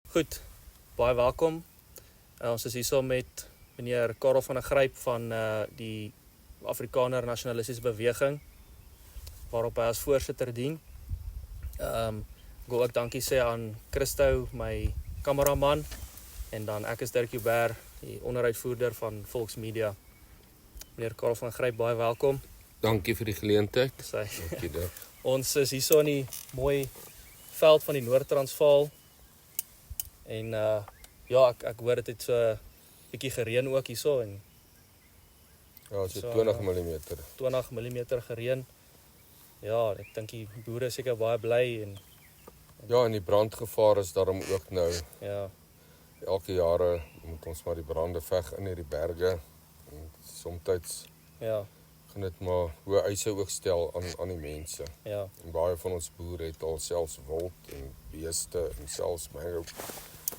Goed, baie welkom. Ons is hier met meneer Karel van der Gryp van die Afrikaner Nasionalistiese Beweging, waarop hy as voorsitter dien. Ek wil ook dankie sê aan Christo, my kameraman, en dan ek is Dirk Joubert, die onderuitvoerder van Volks Media. Meneer Karel van der Gryp, baie welkom. Dankie vir die geleentheid. Dankie, ons is hier in die mooi veld van die Noord-Transvaal. En ek hoor dit het so 'n bietjie gereën ook hierso en ja, so 20 mm. 20 mm gereën. Ja, ek dink die boere is seker baie bly en ja, en die brandgevaar is daarom ook nou. Ja. Elke jare moet ons maar die brande veg in hierdie berge. En soms gaan dit maar hoe eise ook stel aan die mense. Ja. En baie van ons boere het al selfs wild en beeste en selfs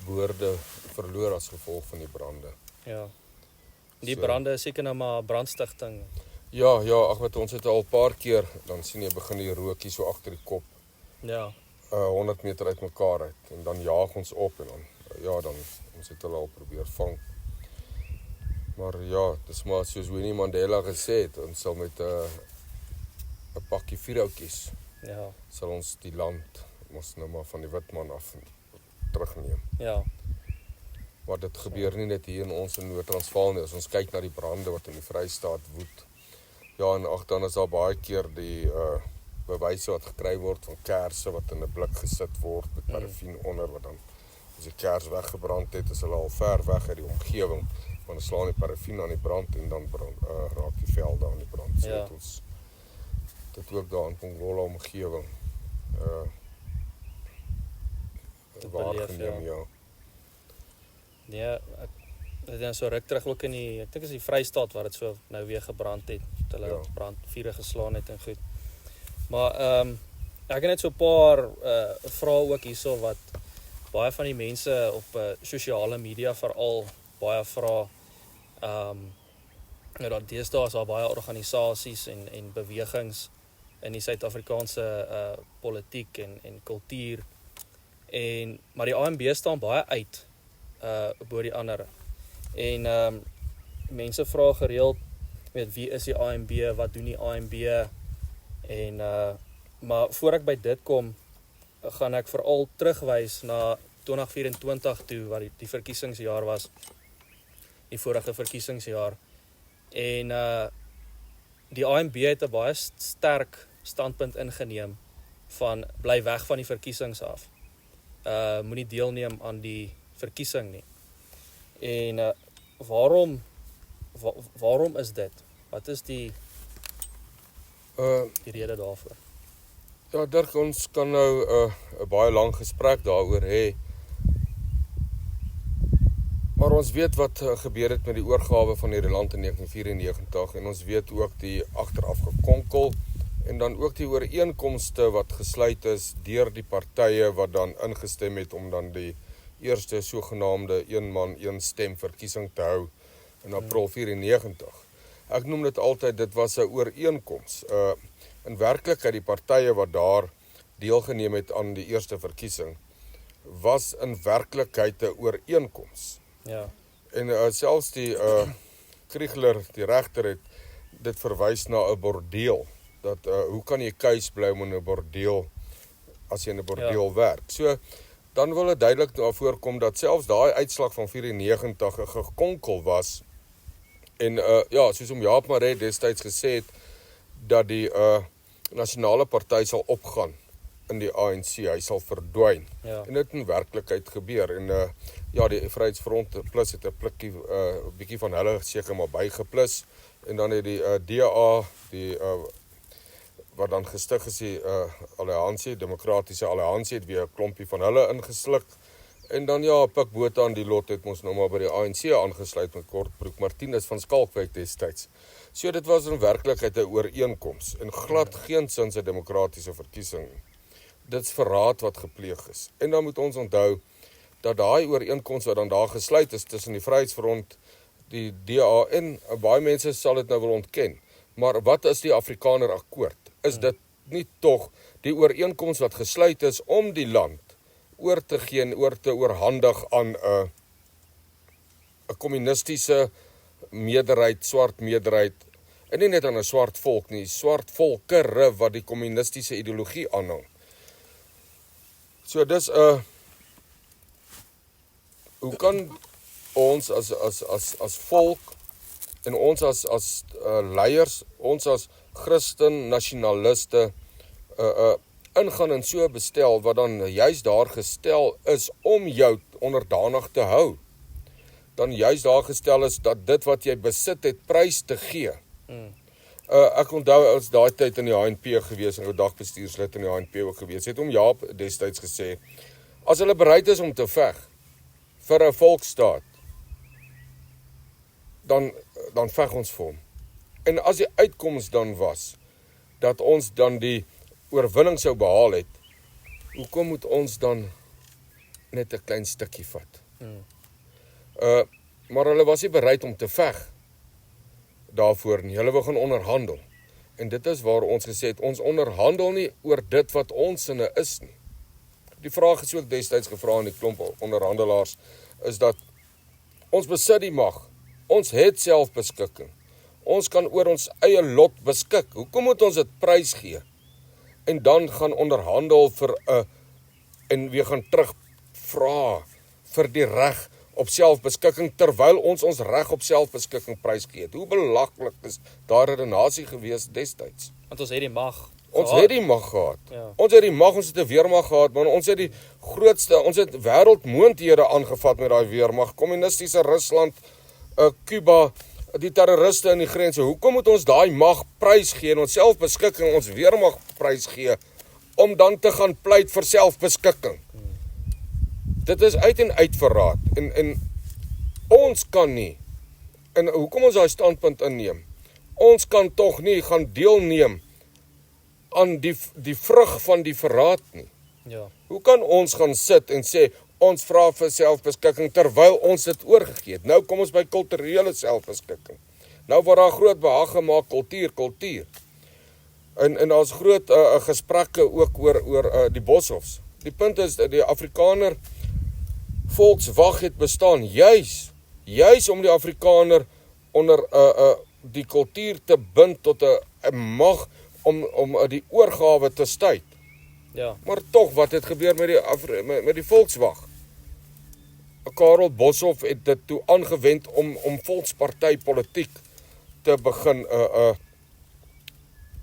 boorde verloor as gevolg van die brande. Ja. Die brande is seker nou maar brandstigting. Ja, wat ons het al 'n paar keer, dan sien jy begin die rookie so agter die kop. Ja. 100 meter uit mekaar uit en dan jaag ons op en dan ons het hulle al probeer vang. Maar ja, dis maar soos Winnie Mandela gesê het, ons sal met 'n pakkie vierhoutjies sal ons die land mos nou maar van die wit man af terugneem. Ja. Maar dit gebeur nie net hier in ons in Noord-Transvaal nie. As ons kyk na die brande wat in die Vrystaat woed. Ja, en dan is daar baie keer die bewyse wat gekry word van kersse wat in 'n blik gesit word met parafin onder, wat dan as die kers weggebrand het, is hulle al ver weg uit die omgewing, want dan slaan die parafin aan die brand en dan raak die velde aan die brand. So het ons dit ook daar in Pongola omgewing waargeneem, ja. Ja, dit is so ruk terug ook in ek dink is die Vrystaat waar dit so nou weer gebrand het, hulle brandvuure geslaan het en goed. Maar ek het net so 'n paar vrae ook hierso wat baie van die mense op sosiale media veral baie vra. Dat deesdae is daar baie organisasies en bewegings in die Suid-Afrikaanse politiek en kultuur. Maar die ANB staan baie uit bo die ander. En mense vra gereeld, wie is die ANB, wat doen die ANB? Maar voor ek by dit kom, gaan ek veral terugwys na 2024 toe, wat die verkiesingsjaar was, die vorige verkiesingsjaar. En die ANB het 'n baie sterk standpunt ingeneem van bly weg van die verkiesings af. Moenie deelneem aan die verkiesing nie. En waarom is dit? Wat is die rede daarvoor? Ja, Dirk, ons kan nou 'n baie lang gesprek daaroor hê. Maar ons weet wat gebeur het met die oorgawe van hierdie land in 1994 en ons weet ook die agteraf gekonkel en dan ook die ooreenkomste wat gesluit is deur die partye wat dan ingestem het om dan die eerste sogenaamde een man een stem verkiesing te hou in April 94. Ek noem dit altyd, dit was 'n ooreenkoms. In werklikheid die partye wat daar deelgeneem het aan die eerste verkiesing was in werklikheid 'n ooreenkoms. Ja. En selfs die Kriegler, die regter, het dit verwys na 'n bordeel. Dat hoe kan jy kuis bly om in 'n bordeel as jy in 'n bordeel werk? So dan wil dit duidelik daarvoor kom dat selfs daai uitslag van 94 'n gekonkel was. En soos om Jaap Maree destyds gesê het, dat die nasionale party sal opgaan in die ANC, hy sal verdwyn. Ja. En dit in werklikheid gebeur. En die Vryheidsfront plus het 'n bietjie van hulle seker maar bygeplus. En dan het die DA, wat dan gestig is die alliansie, demokratiese alliansie, het weer 'n klompie van hulle ingesluk. En dan Pik Botha en die lot het ons nou maar by die ANC aangesluit met Kortbroek Martinus van Skalkwyk destyds. So dit was in werklikheid 'n ooreenkoms en glad geensins 'n demokratiese verkiesing. Dit's verraad wat gepleeg is. En dan moet ons onthou dat daai ooreenkoms wat dan daar gesluit is tussen die Vryheidsfront, die DA en baie mense sal dit nou wil ontken. Maar wat is die Afrikaner Akkoord? Is dit nie tog die ooreenkoms wat gesluit is om die land oor te gee en oor te oorhandig aan 'n kommunistiese meerderheid, swart meerderheid, en nie net aan 'n swart volk nie, swart volkere wat die kommunistiese ideologie aanhang. So dis 'n hoe kan ons as volk en ons as leiers, ons as Christen nasionaliste ingaan in so 'n bestel wat dan juis daar gestel is om jou onderdanig te hou. Dan juis daar gestel is dat dit wat jy besit het prys te gee. Ek onthou as daai tyd in die HNP gewees en ou dagbestuurslid in die HNP ook gewees het om Jaap destyds gesê, as hulle bereid is om te veg vir 'n volksstaat, dan veg ons vir hom. En as die uitkoms dan was dat ons dan die oorwinning sou behaal het, hoekom moet ons dan net 'n klein stukkie vat? Maar hulle was nie bereid om te veg daarvoor nie. Hulle wil gaan onderhandel. En dit is waar ons gesê het, ons onderhandel nie oor dit wat ons sinne is nie. Die vraag is ook destyds gevra aan die klomp onderhandelaars, is dat ons besit die mag. Ons het selfbeskikking. Ons kan oor ons eie lot beskik. Hoekom moet ons dit prys gee? En dan gaan onderhandel en weer gaan terug vra vir die reg op selfbeskikking, terwyl ons reg op selfbeskikking prys gee het. Hoe belaglik is daar 'n redenasie gewees destyds? Want ons het die mag. Ons het die mag gehad. Ja. Ons het die mag, ons het 'n weermag gehad, maar ons het die grootste, ons het wêreldmoondhede aangevat met daai weermag. Kommunistiese Rusland, Cuba, die terroriste in die grense. Hoekom moet ons daai mag prys gee en ons selfbeskikking, ons weermag prys gee, om dan te gaan pleit vir selfbeskikking? Dit is uit en uit verraad. En ons kan nie, en hoekom ons daai standpunt inneem, ons kan tog nie gaan deelneem aan die vrug van die verraad nie. Ja. Hoe kan ons gaan sit en sê, ons vra vir selfbeskikking, terwyl ons dit oorgegee het? Nou kom ons by kulturele selfbeskikking. Nou word daar groot behaag gemaak, kultuur. En daar's groot gesprekke ook oor die Boshofs. Die punt is, die Afrikaner volkswag het bestaan, juis om die Afrikaner onder die kultuur te bind tot 'n mag om die oorgawe te stuit. Ja. Maar tog, wat het gebeur met die volkswag? Karel Boshoff het dit toe aangewend om volkspartypolitiek te begin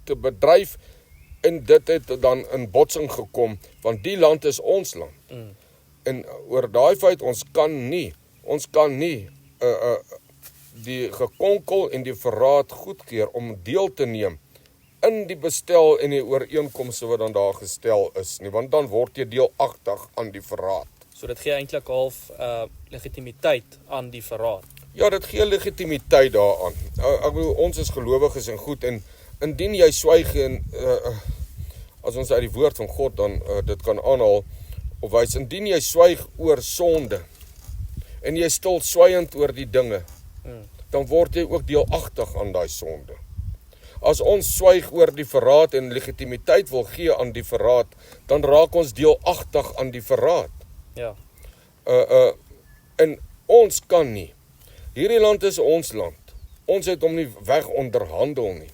te bedryf, en dit het dan in botsing gekom, want die land is ons land. En oor daai feit, ons kan nie die gekonkel en die verraad goedkeur om deel te neem in die bestel en die ooreenkomste wat dan daar gestel is nie, want dan word jy deelagtig aan die verraad. So dit gee eintlik half legitimiteit aan die verraad. Ja, dit gee legitimiteit daaraan. Ek bedoel, ons is gelowiges en goed, en indien jy swyg en as ons uit die woord van God dan dit kan aanhaal of wys, indien jy swyg oor sonde en jy stil swygend oor die dinge, dan word jy ook deelagtig aan daai sonde. As ons swyg oor die verraad en legitimiteit wil gee aan die verraad, dan raak ons deelagtig aan die verraad. Ja. En ons kan nie. Hierdie land is ons land. Ons het hom nie weg onderhandel nie.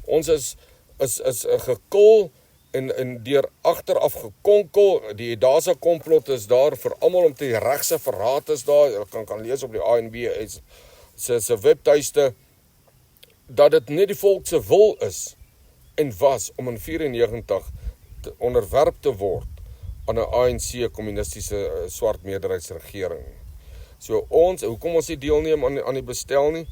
Ons is gekil en deur agteraf gekonkel. Die Edasa komplot is daar vir almal om te regse verraad is daar. Jy kan lees op die ANB se webtuiste dat dit nie die volk se wil is en was om in 94 onderwerp te word aan 'n ANC kommunistiese swart meerderheidsregering. So hoekom ons nie deelneem aan die bestel nie?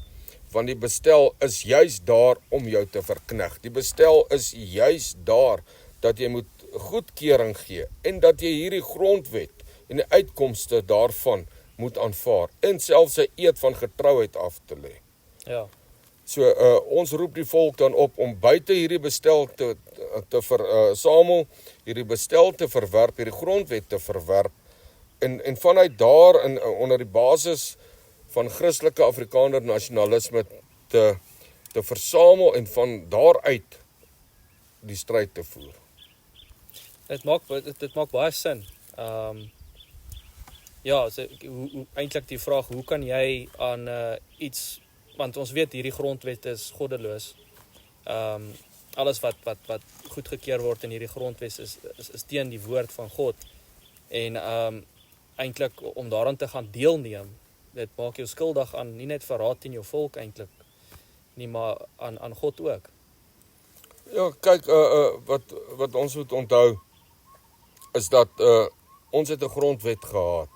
Want die bestel is juis daar om jou te verknig. Die bestel is juis daar dat jy moet goedkeuring gee en dat jy hierdie grondwet en die uitkomste daarvan moet aanvaar en selfs 'n eed van getrouheid af te lê. Ja. So ons roep die volk dan op om buite hierdie bestel te versamel, hierdie bestel te verwerp, hierdie grondwet te verwerp en vanuit daar onder die basis van Christelike Afrikaner nasionalisme te versamel en van daaruit die stryd te voer. Dit maak baie sin. Ja, so, eintlik die vraag, hoe kan jy aan iets, want ons weet hierdie grondwet is goddeloos. Alles wat goedgekeur word in hierdie grondwet is teen die woord van God. En eintlik om daaraan te gaan deelneem, dit maak jou skuldig aan nie net verraad teen jou volk eintlik nie, maar aan God ook. Ja, kyk, wat ons moet onthou is dat ons het 'n grondwet gehad.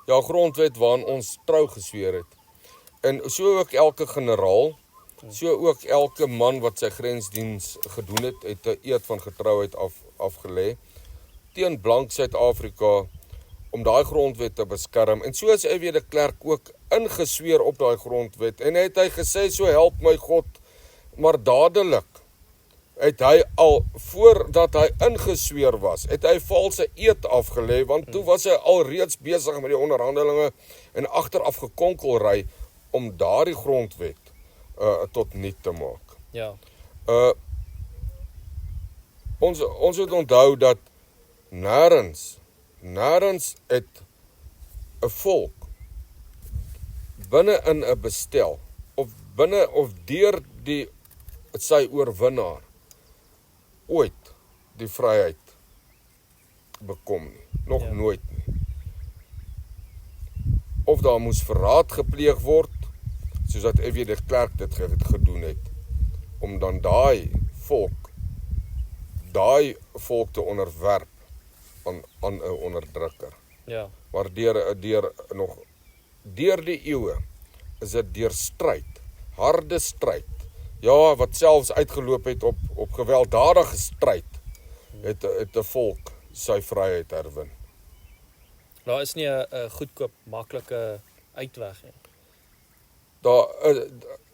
Ja, grondwet waarin ons trou gesweer het. En so ook elke generaal, so ook elke man wat sy grensdiens gedoen het, het 'n eed van getrouheid afgelê teen blank Suid-Afrika om daai grondwet te beskerm. En so is F.W. de Klerk ook ingesweer op daai grondwet. En het hy gesê, so help my God, maar dadelik het hy al, voordat hy ingesweer was, het hy valse eed afgelê, want toe was hy al reeds besig met die onderhandelinge en agteraf gekonkelry om daardie grondwet tot nut te maak. Ja. Ons moet onthou dat nêrens het 'n volk binne in 'n bestel of deur sy oorwinnaar ooit die vryheid bekom nie, nog nooit nie. Of daar moes verraad gepleeg word, soos dat F.W. de Klerk dit gedoen het, om dan daai volk te onderwerp aan 'n onderdrukker. Ja. Maar deur die eeue is dit deur stryd, harde stryd, ja, wat selfs uitgeloop het op gewelddadige stryd, het 'n volk sy vryheid herwin. Daar is nie 'n goedkoop, maklike uitweg nie.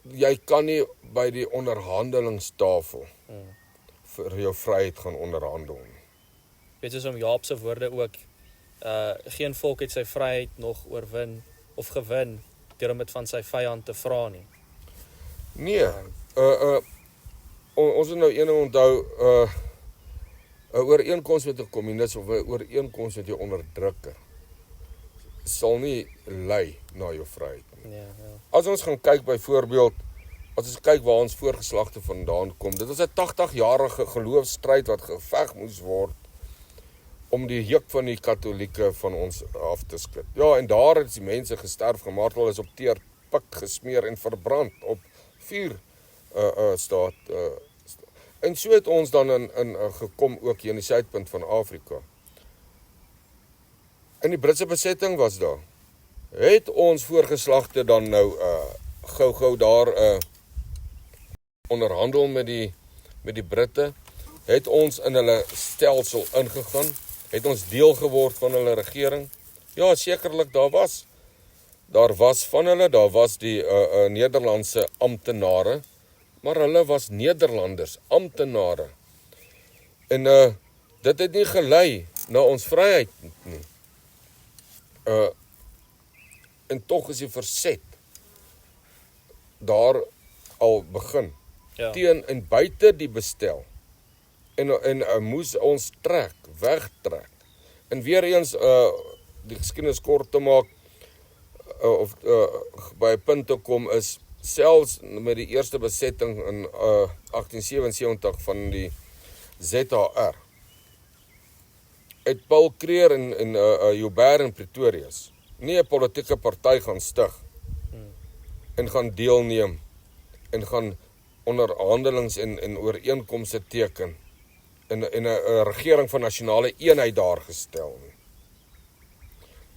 Jy kan nie by die onderhandelingstafel vir jou vryheid gaan onderhandel nie. Weet jy, soos om Jaap se woorde ook, geen volk het sy vryheid nog oorwin of gewin deur om dit van sy vyand te vra nie. Nee, ons moet nou een onthou, 'n ooreenkoms met 'n kommunis of 'n ooreenkoms met jou onderdrukker sal nie lei na jou vryheid nie. Ja. As ons gaan kyk byvoorbeeld, as ons kyk waar ons voorgeslagte vandaan kom, dit was 'n 80-jarige geloofsstryd wat geveg moes word om die juk van die Katolieke van ons af te skud. Ja, en daar het die mense gesterf, gemartel, is op teer pik gesmeer en verbrand op vuur staat. En so het ons dan in gekom ook hier in die suidpunt van Afrika. En die Britse besetting was daar. Het ons voorgeslagte dan nou gou daar onderhandel met die Britte, het ons in hulle stelsel ingegaan, het ons deel geword van hulle regering. Ja, sekerlik daar was die Nederlandse amptenare, maar hulle was Nederlanders, amptenare. En dit het nie gelei na ons vryheid nie. En tog is die verzet daar al begin, teen en buite die bestel. En moes ons wegtrek. En weer eens, die geskiedenis kort te maak, of by 'n punt te kom is, selfs met die eerste besetting in 1877 van die ZHR, het Paul Kruger en Joubert in Pretoria nie 'n politieke party gaan stig en gaan deelneem en gaan onderhandelings en ooreenkomste teken en 'n regering van nasionale eenheid daar gestel nie.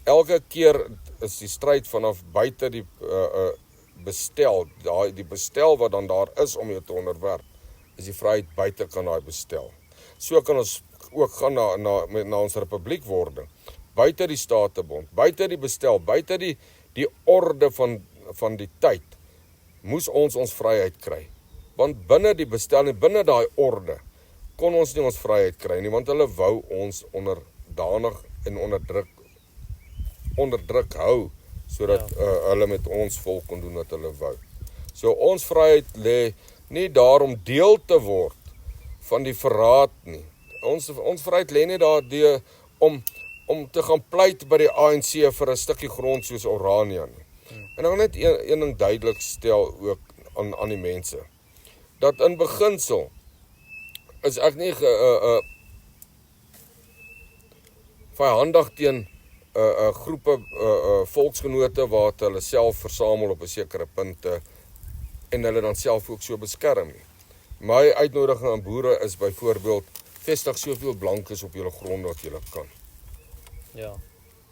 Elke keer is die stryd vanaf buite die bestel, die bestel wat dan daar is om jou te onderwerp, is die vryheid buite kan daai bestel. So kan ons ook gaan na ons republiek wording, buite die Statebond, buite die bestel, buite die orde van die tyd, moes ons vryheid kry. Want binne die bestel en binne daai orde, kon ons nie ons vryheid kry nie, want hulle wou ons onderdanig en onderdruk hou, sodat hulle met ons volk kon doen wat hulle wou. So ons vryheid lê nie daar om deel te word van die verraad nie. Ons vryheid lê nie daar om te gaan pleit by die ANC vir 'n stukkie grond soos Orania nie. En ek wil net een ding duidelik stel ook aan die mense, dat in beginsel is ek nie vyandig teen groepe volksgenote waar hulle self versamel op 'n sekere punte en hulle dan self ook so beskerm nie. My uitnodiging aan boere is byvoorbeeld, vestig soveel blankes op julle grond wat julle kan. Ja.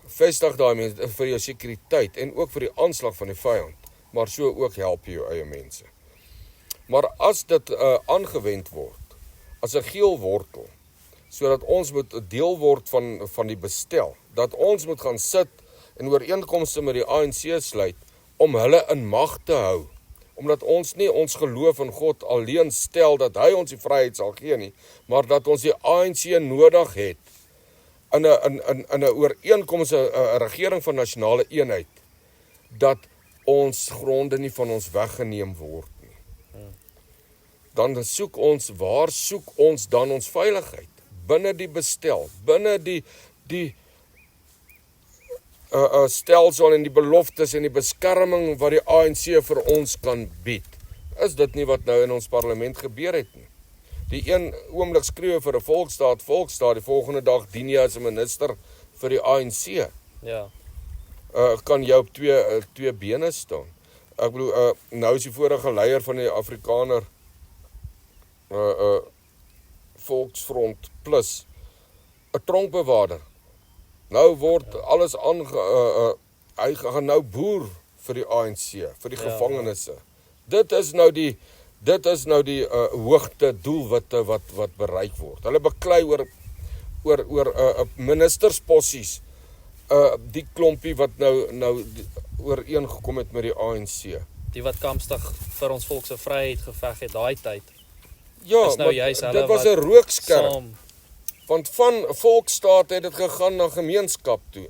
Vestig daai mense vir jou sekuriteit en ook vir die aanslag van die vyand, maar so ook help jy jou eie mense. Maar as dit aangewend word as 'n geel wortel, sodat ons moet 'n deel word van die bestel, dat ons moet gaan sit en ooreenkomste met die ANC sluit om hulle in mag te hou, omdat ons nie ons geloof in God alleen stel dat hy ons die vryheid sal gee nie, maar dat ons die ANC nodig het in 'n ooreenkoms, 'n regering van nasionale eenheid, dat ons gronde nie van ons weggeneem word nie. Dan soek ons dan ons veiligheid? Binne die bestel, binne die stelsel en die beloftes en die beskerming wat die ANC vir ons kan bied. Is dit nie wat nou in ons parlement gebeur het nie? Die een oomblik skreeu vir 'n volksstaat, die volgende dag dien jy as 'n minister vir die ANC. Ja. Kan jy op twee bene staan. Ek bedoel, nou is die vorige leier van die Afrikaner Volksfront Plus 'n tronkbewaarder. Nou word alles hy gaan nou boer vir die ANC, vir die gevangenes. Dit is nou die hoogte doelwitte wat bereik word. Hulle beklei oor ministerspossies, die klompie wat nou ooreengekom het met die ANC. Die wat kampstig vir ons volk se vryheid geveg het daai tyd. Ja, is nou juist hulle dit was wat 'n rookskerm. saam- Want van volksstaat het dit gegaan na gemeenskap toe.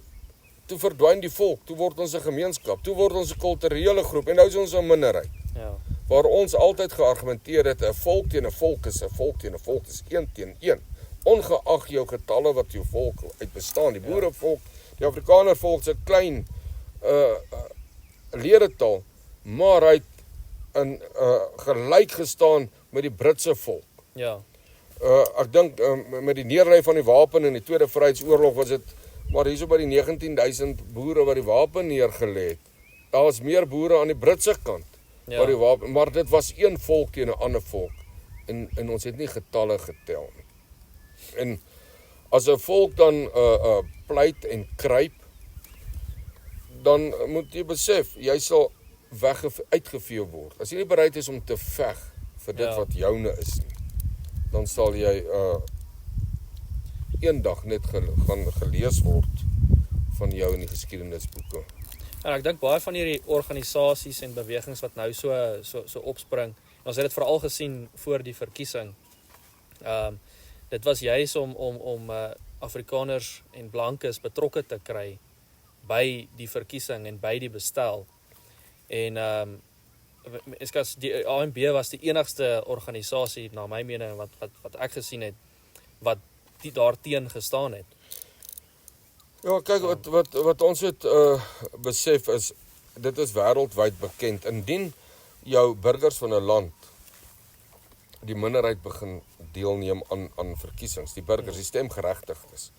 Toe verdwyn die volk, toe word ons 'n gemeenskap, toe word ons 'n kulturele groep en nou is ons 'n minderheid. Ja. Waar ons altyd geargumenteer het, 'n volk teen 'n volk is 'n volk teen 'n volk is 1 teen 1. Ongeag jou getalle wat jou volk uit bestaan, die boerevolk, die Afrikaner volk se klein ledetal, maar hy het in gelyk gestaan met die Britse volk. Ja. Ek dink met die neerlê van die wapen in die Tweede Vryheidsoorlog was dit maar hierso by die 19.000 boere wat die wapen neergelê het. Daar was meer boere aan die Britse kant. Ja. Maar dit was een volk teen 'n ander volk. En ons het nie getalle getel nie. En as 'n volk dan pleit en kruip, dan moet jy besef, jy sal uitgevee word. As jy nie bereid is om te veg vir dit wat joune is nie, dan sal jy eendag net gaan gelees word van jou in die geskiedenisboeke. En ek dink baie van hierdie organisasies en bewegings wat nou so opspring, ons het dit veral gesien voor die verkiesing. Dit was juis om Afrikaners en blankes betrokke te kry by die verkiesing en by die bestel. En die ANB was die enigste organisasie na my mening wat ek gesien het wat daarteen gestaan het. Ja, kyk wat ons het besef is, dit is wêreldwyd bekend. Indien jou burgers van 'n land die minderheid begin deelneem aan verkiesings, die burgers, die stemgeregtigdes.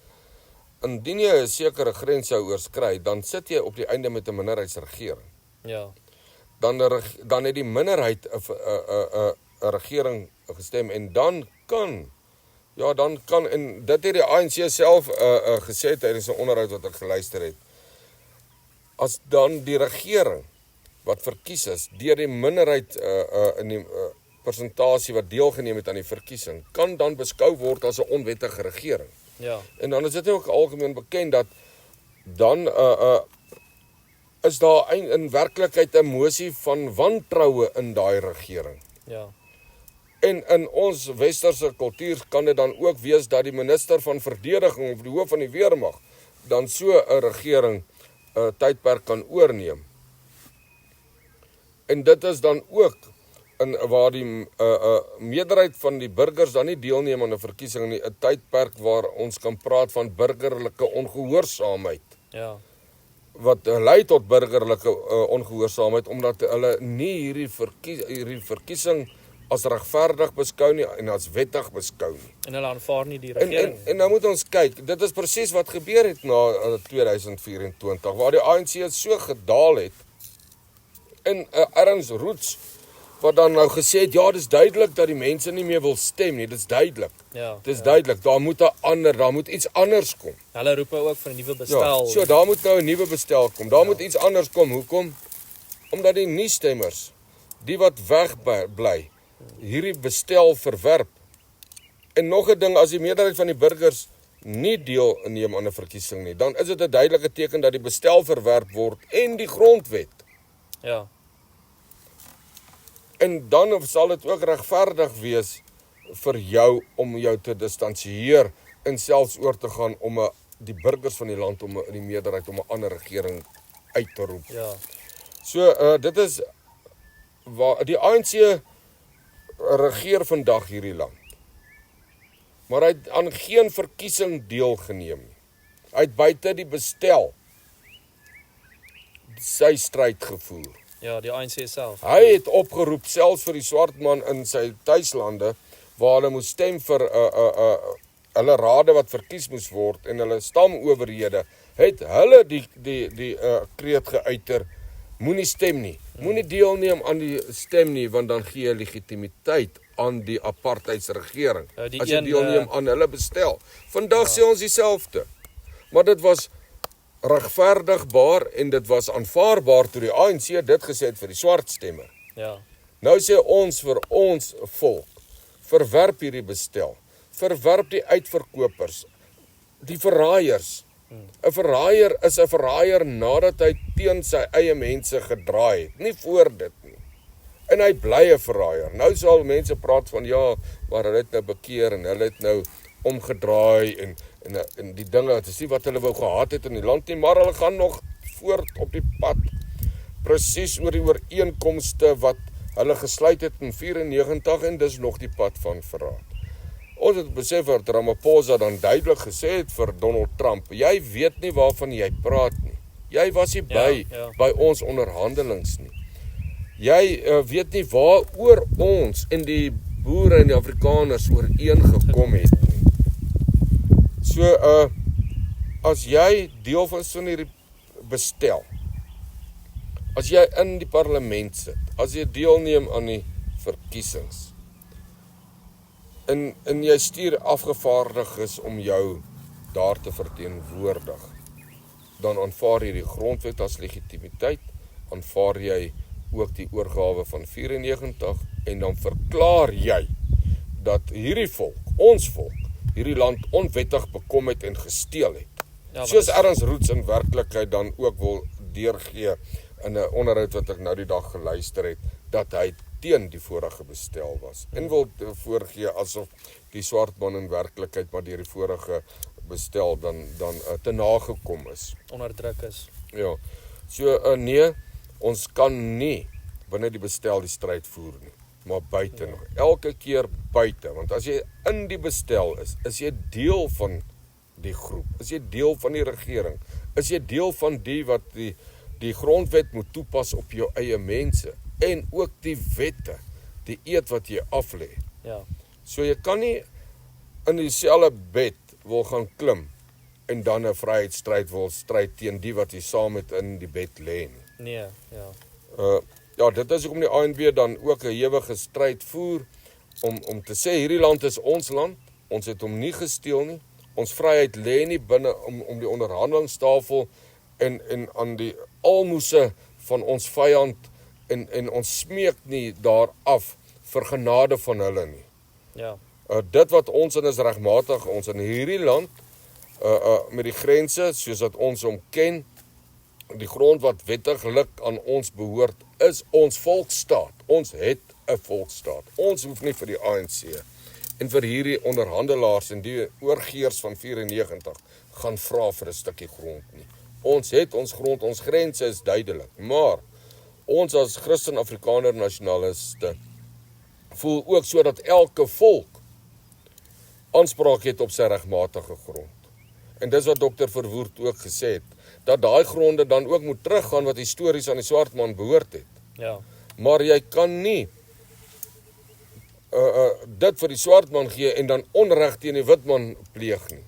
Indien jy 'n sekere grens sou oorskry, dan sit jy op die einde met 'n minderheidsregering. Ja. Dan het die minderheid 'n regering gestem en dan kan, en dit het die ANC self gesê tydens 'n onderhoud wat ek geluister het. As dan die regering wat verkies is deur die minderheid in die persentasie wat deelgeneem het aan die verkiesing, kan dan beskou word as 'n onwettige regering. Ja. En dan is dit ook algemeen bekend dat dan is daar in werklikheid 'n mosie van wantroue in daai regering. Ja. En in ons westerse kultuur kan dit dan ook wees dat die minister van verdediging of die hoof van die weermag dan so 'n regering tydperk kan oorneem. En dit is dan ook in waar die meerderheid van die burgers dan nie deelneem aan 'n verkiesing nie, 'n tydperk waar ons kan praat van burgerlike ongehoorsaamheid, wat lei tot burgerlike ongehoorsaamheid, omdat hulle nie hierdie verkiesing as regverdig beskou nie en as wettig beskou nie. En hulle aanvaar nie die regering. En nou moet ons kyk, dit is presies wat gebeur het na 2024, waar die ANC so gedaal het, en Ernst Roets, wat dan nou gesê het, ja, dis duidelik dat die mense nie meer wil stem nie, dis duidelik. Dis duidelik, daar moet iets anders kom. Hulle roep ook vir 'n nuwe bestel. Ja, so daar moet nou 'n nuwe bestel kom. Daar moet iets anders kom. Hoekom? Omdat die nie-stemmers, die wat wegbly, hierdie bestel verwerp. En nog 'n ding, as die meerderheid van die burgers nie deelneem aan 'n verkiesing nie, dan is dit 'n duidelike teken dat die bestel verwerp word en die grondwet. En dan sal dit ook regverdig wees vir jou om jou te distansieer en selfs oor te gaan om die burgers van die land, om die meerderheid, om 'n ander regering uit te roep. So dit is waar die ANC regeer vandag hierdie land. Maar hy het aan geen verkiesing deelgeneem nie. Hy het buite die bestel sy stryd gevoer. Die ANC self. Hy het opgeroep selfs vir die swart man in sy tuislande, waar hulle moes stem vir hulle rade wat verkies moes word en hulle stamowerhede, het hulle die kreet geuiter, moenie stem nie, moenie deelneem aan die stem nie, want dan gee jy legitimiteit aan die apartheidsregering, as jy deelneem aan hulle bestel. Vandag sê ons dieselfde, maar dit was regverdigbaar en dit was aanvaarbaar toe die ANC dit gesê het vir die swart stemmer. Nou sê ons vir ons volk, verwerp hierdie bestel, verwerp die uitverkopers, die verraaiers. 'n Verraaier is 'n verraaier nadat hy teen sy eie mense gedraai het, nie voor dit nie. En hy bly 'n verraaier. Nou sal mense praat van ja, maar hulle het nou bekeer en hulle het nou omgedraai en die dinge, het is nie wat hulle wou gehad het in die land nie, maar hulle gaan nog voort op die pad, presies oor die ooreenkomste wat hulle gesluit het in 94 en dis nog die pad van verraad. Ons het besef dat Ramaphosa dan duidelik gesê het vir Donald Trump, jy weet nie waarvan jy praat nie. Jy was nie by ons onderhandelings nie. Jy weet nie waaroor ons en die boere en die Afrikaners ooreengekom het nie. So, as jy deel van so 'n hierdie bestel, as jy in die parlement sit, as jy deelneem aan die verkiesings, en jy stuur afgevaardiges om jou daar te verteenwoordig, dan aanvaar jy die grondwet as legitimiteit, aanvaar jy ook die oorgawe van 94 en dan verklaar jy dat hierdie volk, ons volk, hierdie land onwettig bekom het en gesteel het. Soos Ernst Roets in werklikheid dan ook wil deurgee in 'n onderhoud wat ek nou die dag geluister het, dat hy teen die vorige bestel was en wil voorgee asof die swart man in werklikheid maar deur die vorige bestel dan te nagekom is. Onderdruk is. Ja, so nee, ons kan nie binne die bestel die stryd voer nie, maar buite nog, elke keer buite, want as jy in die bestel is jy deel van die groep, is jy deel van die regering, is jy deel van die wat die grondwet moet toepas op jou eie mense, en ook die wette, die eed wat jy aflê. So jy kan nie in dieselfde bed wil gaan klim, en dan 'n vryheidsstryd wil stryd teen die wat jy saam met in die bed lê nie. Ja, dit is hoekom die ANC dan ook 'n ewige stryd voer, om te sê, hierdie land is ons land, ons het hom nie gesteel nie, ons vryheid lê nie binne om die onderhandelingstafel en aan die almoese van ons vyand, en ons smeek nie daar af vir genade van hulle nie. Dit wat ons in is regmatig, ons in hierdie land, met die grense, soos dat ons hom ken, die grond wat wettiglik aan ons behoort, is ons volksstaat. Ons het 'n volksstaat. Ons hoef nie vir die ANC en vir hierdie onderhandelaars en die oorgeers van 94 gaan vra vir 'n stukkie grond nie. Ons het ons grond, ons grense is duidelik, maar ons as Christen-Afrikaner nasionaliste voel ook sodat elke volk aanspraak het op sy regmatige grond. En dis wat Dr. Verwoerd ook gesê het, dat daai gronde dan ook moet teruggaan wat histories aan die swart man behoort het. Ja. Maar jy kan nie dit vir die swart man gee en dan onreg teen die wit man pleeg nie.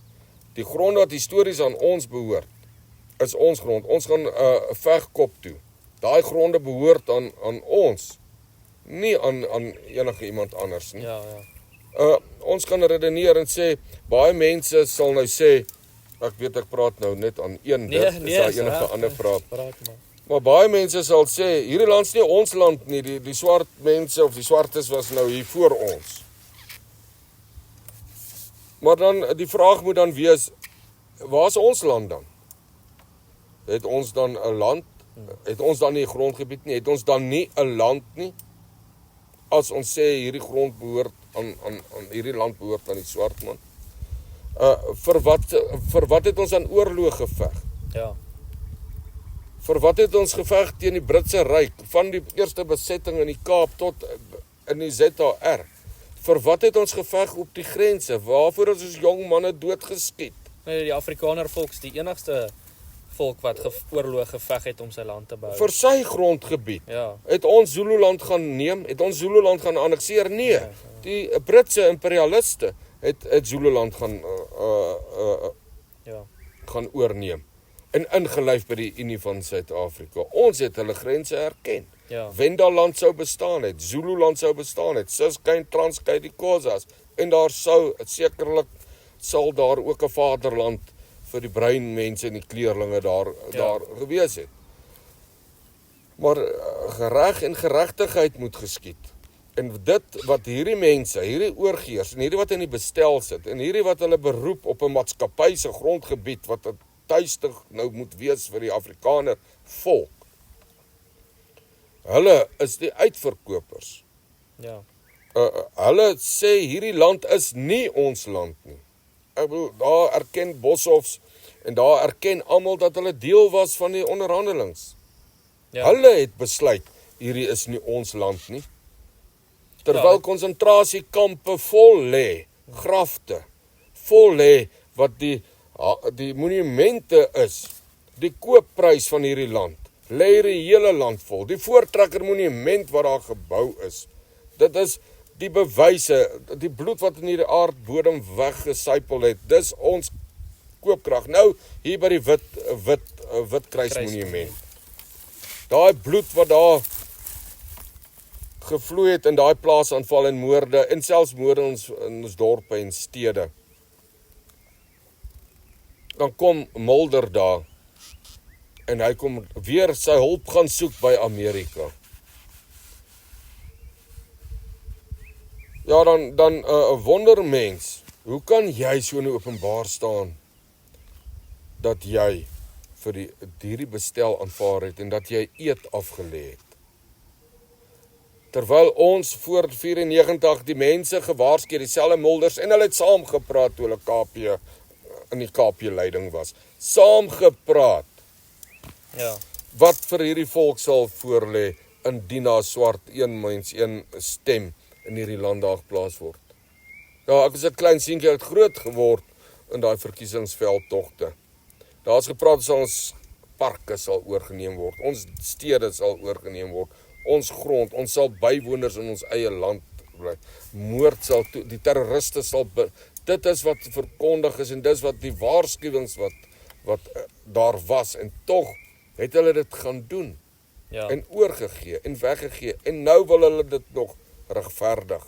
Die gronde wat histories aan ons behoort, is ons grond. Ons gaan veg kop toe. Daai gronde behoort aan ons, nie aan enige iemand anders nie. Ja, ja. Ons kan redeneer en sê, baie mense sal nou sê, ek weet ek praat nou net aan een, dit is daar enige ander vraag. Maar baie mense sal sê, hierdie land is nie ons land nie, die swart mense of die swartes was nou hier voor ons. Maar dan, die vraag moet dan wees, waar is ons land dan? Het ons dan 'n land? Het ons dan nie 'n grondgebied nie? Het ons dan nie 'n land nie? As ons sê hierdie grond behoort aan hierdie land behoort aan die swart man. Vir wat het ons aan oorlog geveg? Ja. Vir wat het ons geveg teen die Britse Ryk, van die eerste besetting in die Kaap tot in die ZAR? Vir wat het ons geveg op die grense? Waarvoor is ons jong manne doodgeskiet? Nee, die Afrikaner volk is die enigste volk wat oorlog geveg het om sy land te behou. Vir sy grondgebied. Ja. Het ons Zululand gaan neem? Het ons Zululand gaan annexeer? Nee. Ja. Die Britse imperialiste het Zululand gaan oorneem en ingelyf by die Unie van Suid-Afrika. Ons het hulle grense erken. Ja. Wendaland sou bestaan het, Zululand sou bestaan het, Ciskei, Transkei, die Khoisas, en daar sekerlik sal daar ook 'n vaderland vir die bruin mense en die kleurlinge daar gewees het. Maar gereg en geregtigheid moet geskied. En dit wat hierdie mense, hierdie oorgeers, en hierdie wat in die bestel sit, en hierdie wat hulle beroep op 'n maatskappy se grondgebied, wat 'n tuistig nou moet wees vir die Afrikaner volk. Hulle is die uitverkopers. Ja. Hulle sê hierdie land is nie ons land nie. Ek bedoel, daar erken Boshoffs en daar erken almal dat hulle deel was van die onderhandelings. Ja. Hulle het besluit, hierdie is nie ons land nie. Terwyl konsentrasiekampe vol lê, grafte, vol lê, wat die monumente is, die koopprys van hierdie land, lê die hele land vol. Die Voortrekker monument wat daar gebou is, dit is die bewyse, die bloed wat in hierdie aardbodem weggesypel het, dis ons koopkrag. Nou, hier by die Witkruis monument. Daai bloed wat daar gevloei het in daai plaasaanval en moorde, en selfs moorde in ons dorpe en stede. Dan kom Mulder daar, en hy kom weer sy hulp gaan soek by Amerika. Ja, dan 'n wondermens, hoe kan jy so in openbaar staan, dat jy vir hierdie bestel aanvaar het, en dat jy eed afgelê het? Terwyl ons voor 94 die mense gewaarsku, dieselfde Mulders, en hulle het saam gepraat toe hulle in die KP leiding was. Saam gepraat. Ja. Wat vir hierdie volk sal voorlê indien daar swart een mens, een stem in hierdie land daar geplaas word. Ja, ek was 'n klein seentjie, het groot geword in daai verkiesingsveldtogte. Daar's gepraat dat ons parke sal oorgeneem word, ons stede sal oorgeneem word, ons grond, ons sal bywoners in ons eie land bly. Moord sal toe, die terroriste sal dit is wat verkondig is, en dis wat die waarskuwings wat daar was, en tog het hulle dit gaan doen. Ja. En oorgegee en weggegee, en nou wil hulle dit nog regverdig.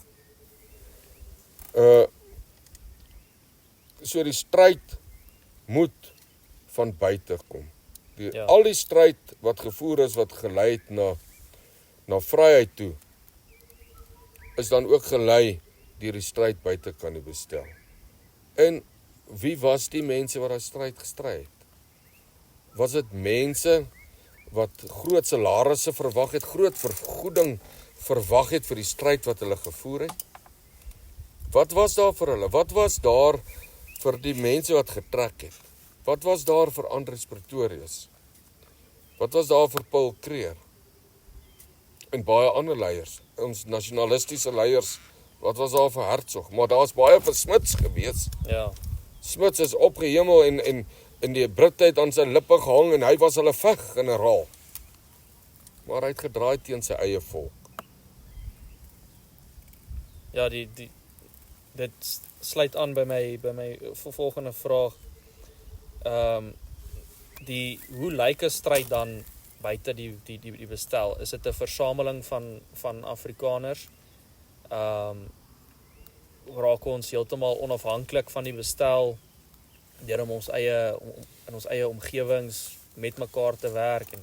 So die stryd moet van buite kom. Al die stryd wat gevoer is, wat gelei het na vryheid toe, is dan ook gelei deur die stryd buite kan die bestel. En wie was die mense wat daai stryd gestry het? Was dit mense wat groot salarisse verwag het, groot vergoeding verwag het vir die stryd wat hulle gevoer het? Wat was daar vir hulle? Wat was daar vir die mense wat getrek het? Wat was daar vir Andries Pretorius? Wat was daar vir Paul Creer? en baie ander leiers, ons nasionalistiese leiers, wat was daar vir Hertzog, maar daar's baie vir Smuts gewees. Ja. Smuts is opgehemel en die Britte het aan sy lippe gehang en hy was hulle veg-generaal. Maar hy het gedraai teen sy eie volk. Ja, dit sluit aan by my volgende vraag. Hoe lyk 'n stryd dan buite die bestel? Is dit 'n versameling van Afrikaners? Raak ons heeltemal onafhanklik van die bestel deur om in ons eie omgewings met mekaar te werk en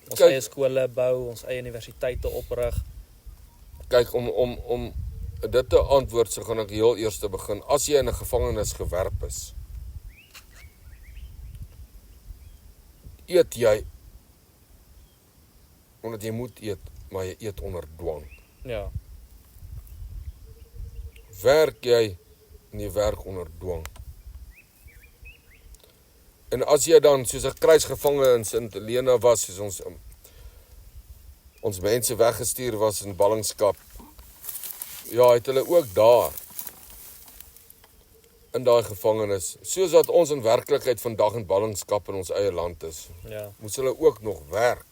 ons eie skole bou, ons eie universiteite oprig? Kyk, om dit te antwoord, so gaan ek heel eers te begin. As jy in 'n gevangenis gewerp is, eet jy omdat jy moet eet, maar jy eet onder dwang. Ja. Werk jy en jy werk onder dwang. En as jy dan soos 'n kruisgevangene in Sint Helena was, soos ons mense weggestuur was in ballingskap, ja, het hulle ook daar in daai gevangenis, soos wat ons in werklikheid vandag in ballingskap in ons eie land is, Ja. moes hulle ook nog werk.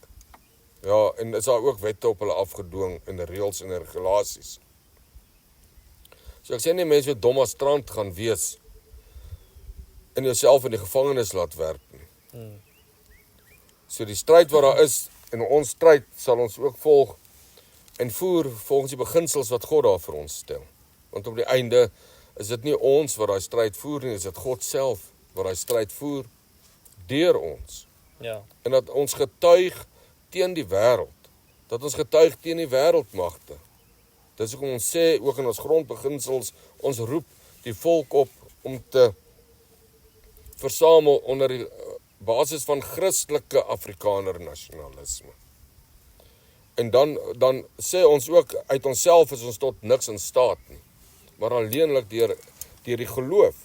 Ja, en is daar ook wette op hulle afgedwing en reëls en regulasies. So ek sê nie mense wat dom as strand gaan wees en jouself in die gevangenis laat werk nie. So die stryd wat daar is, en ons stryd sal ons ook volg en voer volgens die beginsels wat God daar vir ons stel. Want op die einde is dit nie ons wat daai stryd voer nie, is dit God self wat daai stryd voer deur ons. Ja. En dat ons getuig teen die wêreld, dat ons getuig teen die wêreldmagte. Dis hoekom ons sê, ook in ons grondbeginsels, ons roep die volk op om te versamel onder die basis van Christelike Afrikaner nasionalisme. En dan sê ons ook, uit onsself is ons tot niks in staat nie, maar alleenlik deur die geloof.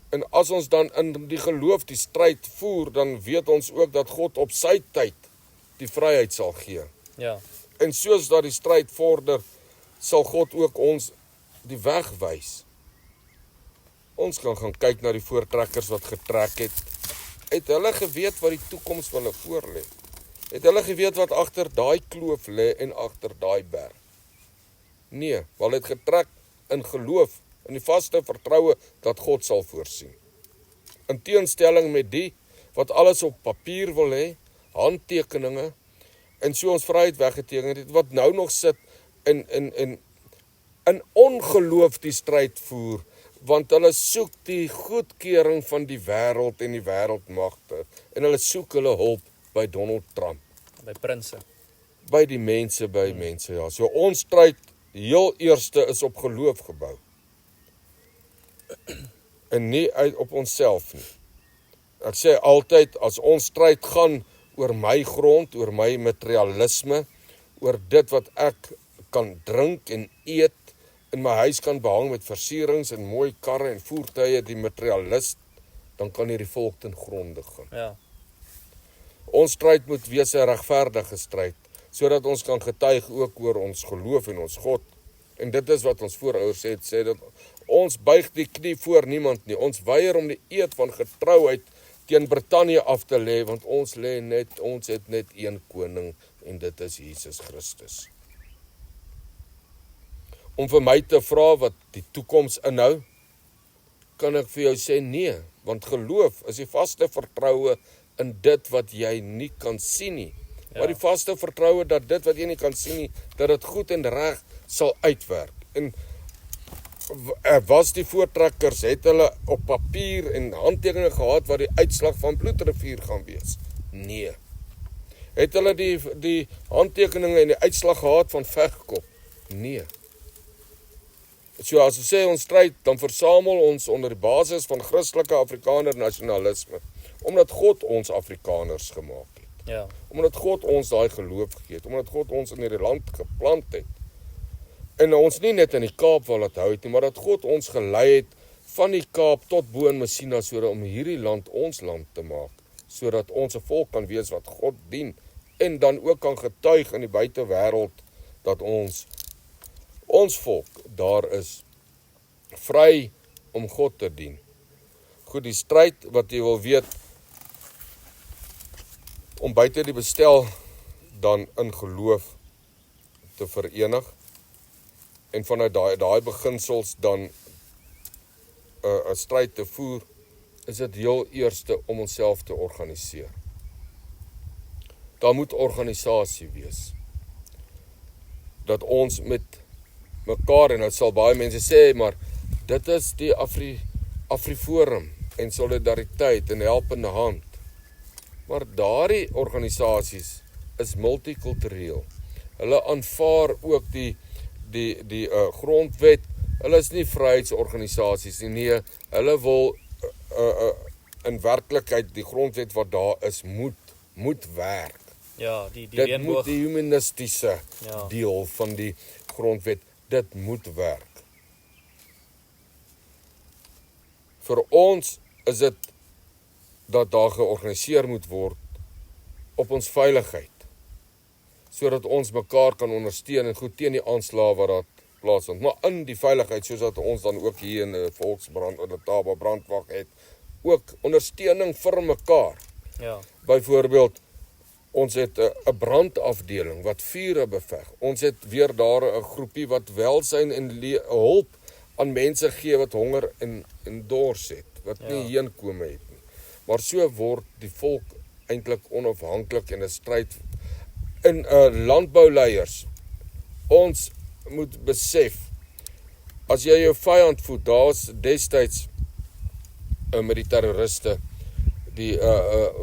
En as ons dan in die geloof die stryd voer, dan weet ons ook dat God op sy tyd die vryheid sal gee. Ja. En soos dat die stryd vorder, sal God ook ons die weg wys. Ons kan gaan kyk na die voortrekkers wat getrek het. Het hulle geweet wat die toekoms van hulle voorlê? Het hulle geweet wat agter daai kloof lê en agter daai berg? Nee, hulle het getrek in geloof, in die vaste vertroue dat God sal voorsien. In teenstelling met die wat alles op papier wil hê, handtekeninge, en so ons vryheid weggeteken het, wat nou nog sit in ongeloof die stryd voer, want hulle soek die goedkeuring van die wêreld en die wêreldmagte, en hulle soek hulle hulp by Donald Trump. By prinse. By die mense, by mense, ja. So ons stryd, die heel eerste is op geloof gebou. En nie op onsself nie. Ek sê altyd, as ons stryd gaan oor my grond, oor my materialisme, oor dit wat ek kan drink en eet, in my huis kan behang met versierings en mooi karre en voertuie, die materialist, dan kan hierdie volk ten gronde gaan. Ja. Ons stryd moet wees 'n regverdige stryd, sodat ons kan getuig ook oor ons geloof en ons God. En dit is wat ons voorouers sê dat ons buig die knie voor niemand nie. Ons weier om die eed van getrouheid teen Brittanje af te lê, want ons het net een koning en dit is Jesus Christus. Om vir my te vra wat die toekoms inhou, kan ek vir jou sê nee, want geloof is die vaste vertroue in dit wat jy nie kan sien nie. Ja. Maar die vaste vertroue dat dit wat jy nie kan sien nie, dat dit goed en reg sal uitwerk. En was die voortrekkers, het hulle op papier en handtekeninge gehad wat die uitslag van Bloedrivier gaan wees? Nee. Het hulle die handtekeninge en die uitslag gehad van Vegkop? Nee. So as ons sê ons stryd, dan versamel ons onder die basis van Christelike Afrikaner nasionalisme, omdat God ons Afrikaners gemaak het. Ja. Omdat God ons daai geloof gegee het, omdat God ons in hierdie land geplant het. En ons nie net in die Kaap wil laat hou het nie, maar dat God ons gelei het van die Kaap tot bo in Messina, sodat om hierdie land ons land te maak, sodat ons 'n volk kan wees wat God dien en dan ook kan getuig in die buitewêreld dat ons volk daar is vry om God te dien. Goed, die stryd wat jy wil weet, om buite die bestel dan in geloof te verenig, en vanuit daai beginsels dan 'n stryd te voer, is dit heel eerste om onsself te organiseer. Daar moet organisasie wees. Dat ons met mekaar, en dit sal baie mense sê, maar dit is die Afriforum en solidariteit en helpende hand. Maar daardie organisasies is multikultureel. Hulle aanvaar ook die grondwet. Hulle is nie vryheidsorganisasies nie. Nee, hulle wil in werklikheid die grondwet wat daar is moet werk. Ja, die Dit reënboog. moet die humanistiese Ja. deel van die grondwet, dit moet werk. Vir ons is dit dat daar georganiseer moet word op ons veiligheid, sodat ons mekaar kan ondersteun en goed teen die aanslae wat daar plaasvind. Maar in die veiligheid, soos dat ons dan ook hier in 'n volksbrand of 'n Taba brandwag het, ook ondersteuning vir mekaar. Ja, Byvoorbeeld, ons het 'n brandafdeling wat vure beveg. Ons het weer daar 'n groepie wat welsyn en hulp aan mense gee wat honger en dors het, wat nie heenkome het nie. Maar so word die volk eintlik onafhanklik en 'n stryd in landbouleiers. Ons moet besef, as jy jou vyand voed, daar's destyds met die terroriste die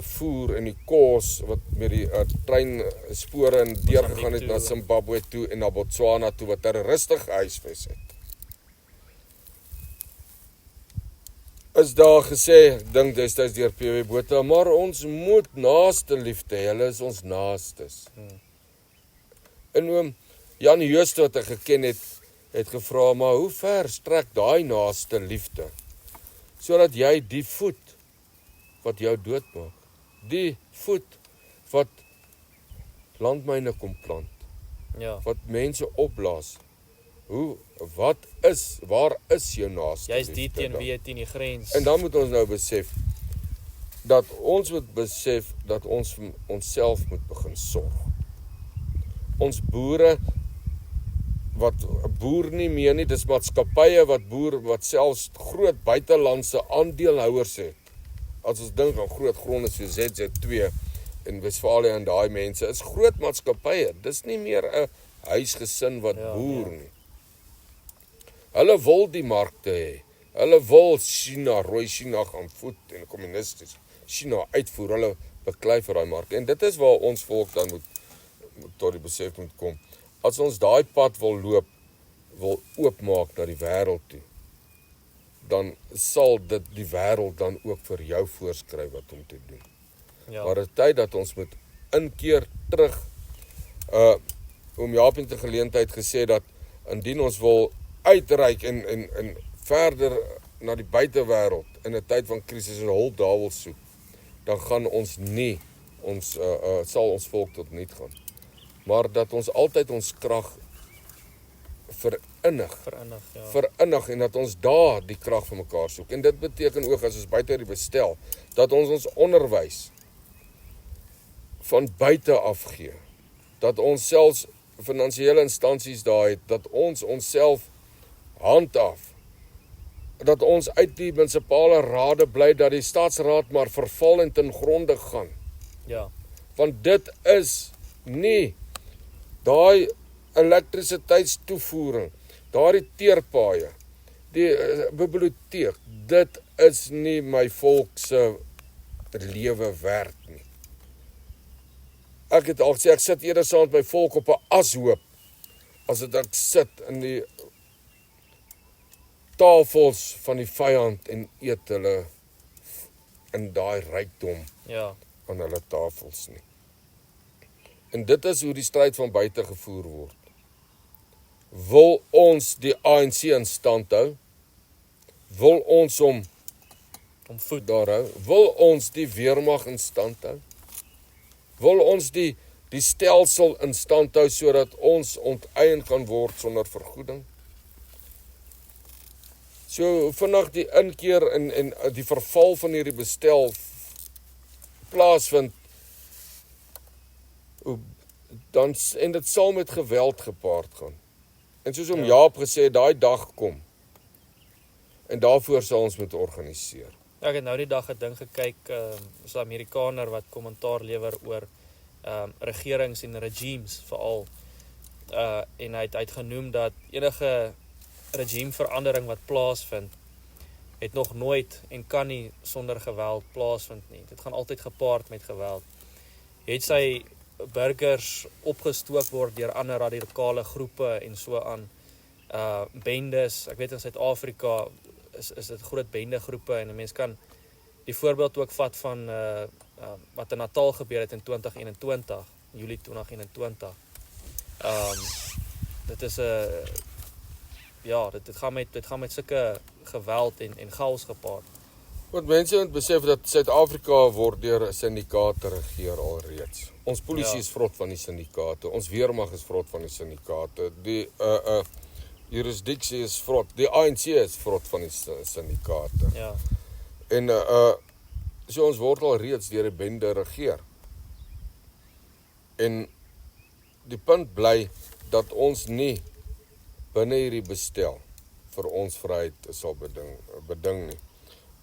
voer en die kos wat met die treinspore en deurgegaan het na Zimbabwe toe en na Botswana toe, wat terroriste gehuisves het. Is daar gesê, ek dink destyds deur P.W. Botha, maar ons moet naaste liefde hê, hulle is ons naastes. En oom Jan Jooste wat ek geken het gevra, maar hoe ver strek daai naaste liefde, sodat jy die voet wat jou doodmaak, die voet wat landmyne kom plant, ja. wat mense opblaas, waar is jou naaste Jy is die liefde teen dan? wie jy teen die grens. En dan moet ons nou besef, dat ons onsself moet begin sorg. Ons boere, wat boer nie meer nie, dis maatskappye wat boer, wat selfs groot buitelandse aandeelhouers het. As ons dink aan groot gronde so ZZ2 in Wesfalië en daai mense, is groot maatskappye, dis nie meer 'n huisgesin wat boer nie. Hulle wil die markte hê. Hulle wil China, rooi China gaan voed en kommunisties China uitvoer. Hulle beklei vir daai markte. En dit is waar ons volk dan moet tot die besef moet kom. As ons daai pad wil oopmaak na die wêreld toe, dan sal dit die wêreld dan ook vir jou voorskryf wat om te doen. Ja. Maar dit is tyd dat ons moet inkeer terug. Oom Jaap het 'n geleentheid gesê dat indien ons wil uitreik en verder na die buitewêreld in 'n tyd van krisis en hulp daar wil soek, dan gaan ons nie sal ons volk tot niet gaan. Maar dat ons altyd ons krag verinnig en dat ons daar die krag vir mekaar soek. En dit beteken ook as ons buite die bestel, dat ons onderwys van buite af gee. Dat ons selfs finansiële instansies daar het, dat ons onsself handhaaf. Dat ons uit die munisipale rade bly, dat die staatsraad maar verval en ten gronde gaan. Ja. Want dit is nie daai elektrisiteitstoevoering, daardie teerpaaie, die biblioteek, dit is nie my volk se lewe werd nie. Ek het al gesê, ek sit eerder saam met my volk op 'n ashoop, as dit ek sit in die tafels van die vyand en eet hulle in daai rykdom aan hulle tafels nie. En dit is hoe die stryd van buite gevoer word. Wil ons die ANC in stand hou? Wil ons om voet daar hou? Wil ons die weermag in stand hou? Wil ons die die stelsel in stand hou sodat ons onteien kan word sonder vergoeding. So vinnig die inkeer en die verval van hierdie bestel plaasvind, dan en dit sal met geweld gepaard gaan. En soos om Jaap gesê, daai dag kom. En daarvoor sal ons moet organiseer. Ja, ek het nou die dag 'n ding gekyk, is 'n Amerikaner wat kommentaar lewer oor regerings en regimes veral. En hy het genoem dat enige regimeverandering wat plaasvind, het nog nooit en kan nie sonder geweld plaasvind nie. Dit gaan altyd gepaard met geweld. Het sy burgers opgestook word deur ander radikale groepe en so aan, bendes. Ek weet in Suid-Afrika is dit groot bendegroepe en 'n mens kan die voorbeeld ook vat van wat in Natal gebeur het in 2021, Julie 2021. Dit is dit gaan met sulke geweld en chaos gepaard. Want mense moet besef dat Suid-Afrika word deur syndikaate regeer alreeds. Ons polisie is vrot van die syndikaate, ons weermag is vrot van die syndikaate, die jurisdiksie is vrot, die ANC is vrot van die syndikaate. Ja. En so ons word al reeds deur 'n bende regeer. En die punt bly dat ons nie binne hierdie bestel vir ons vryheid sal beding nie.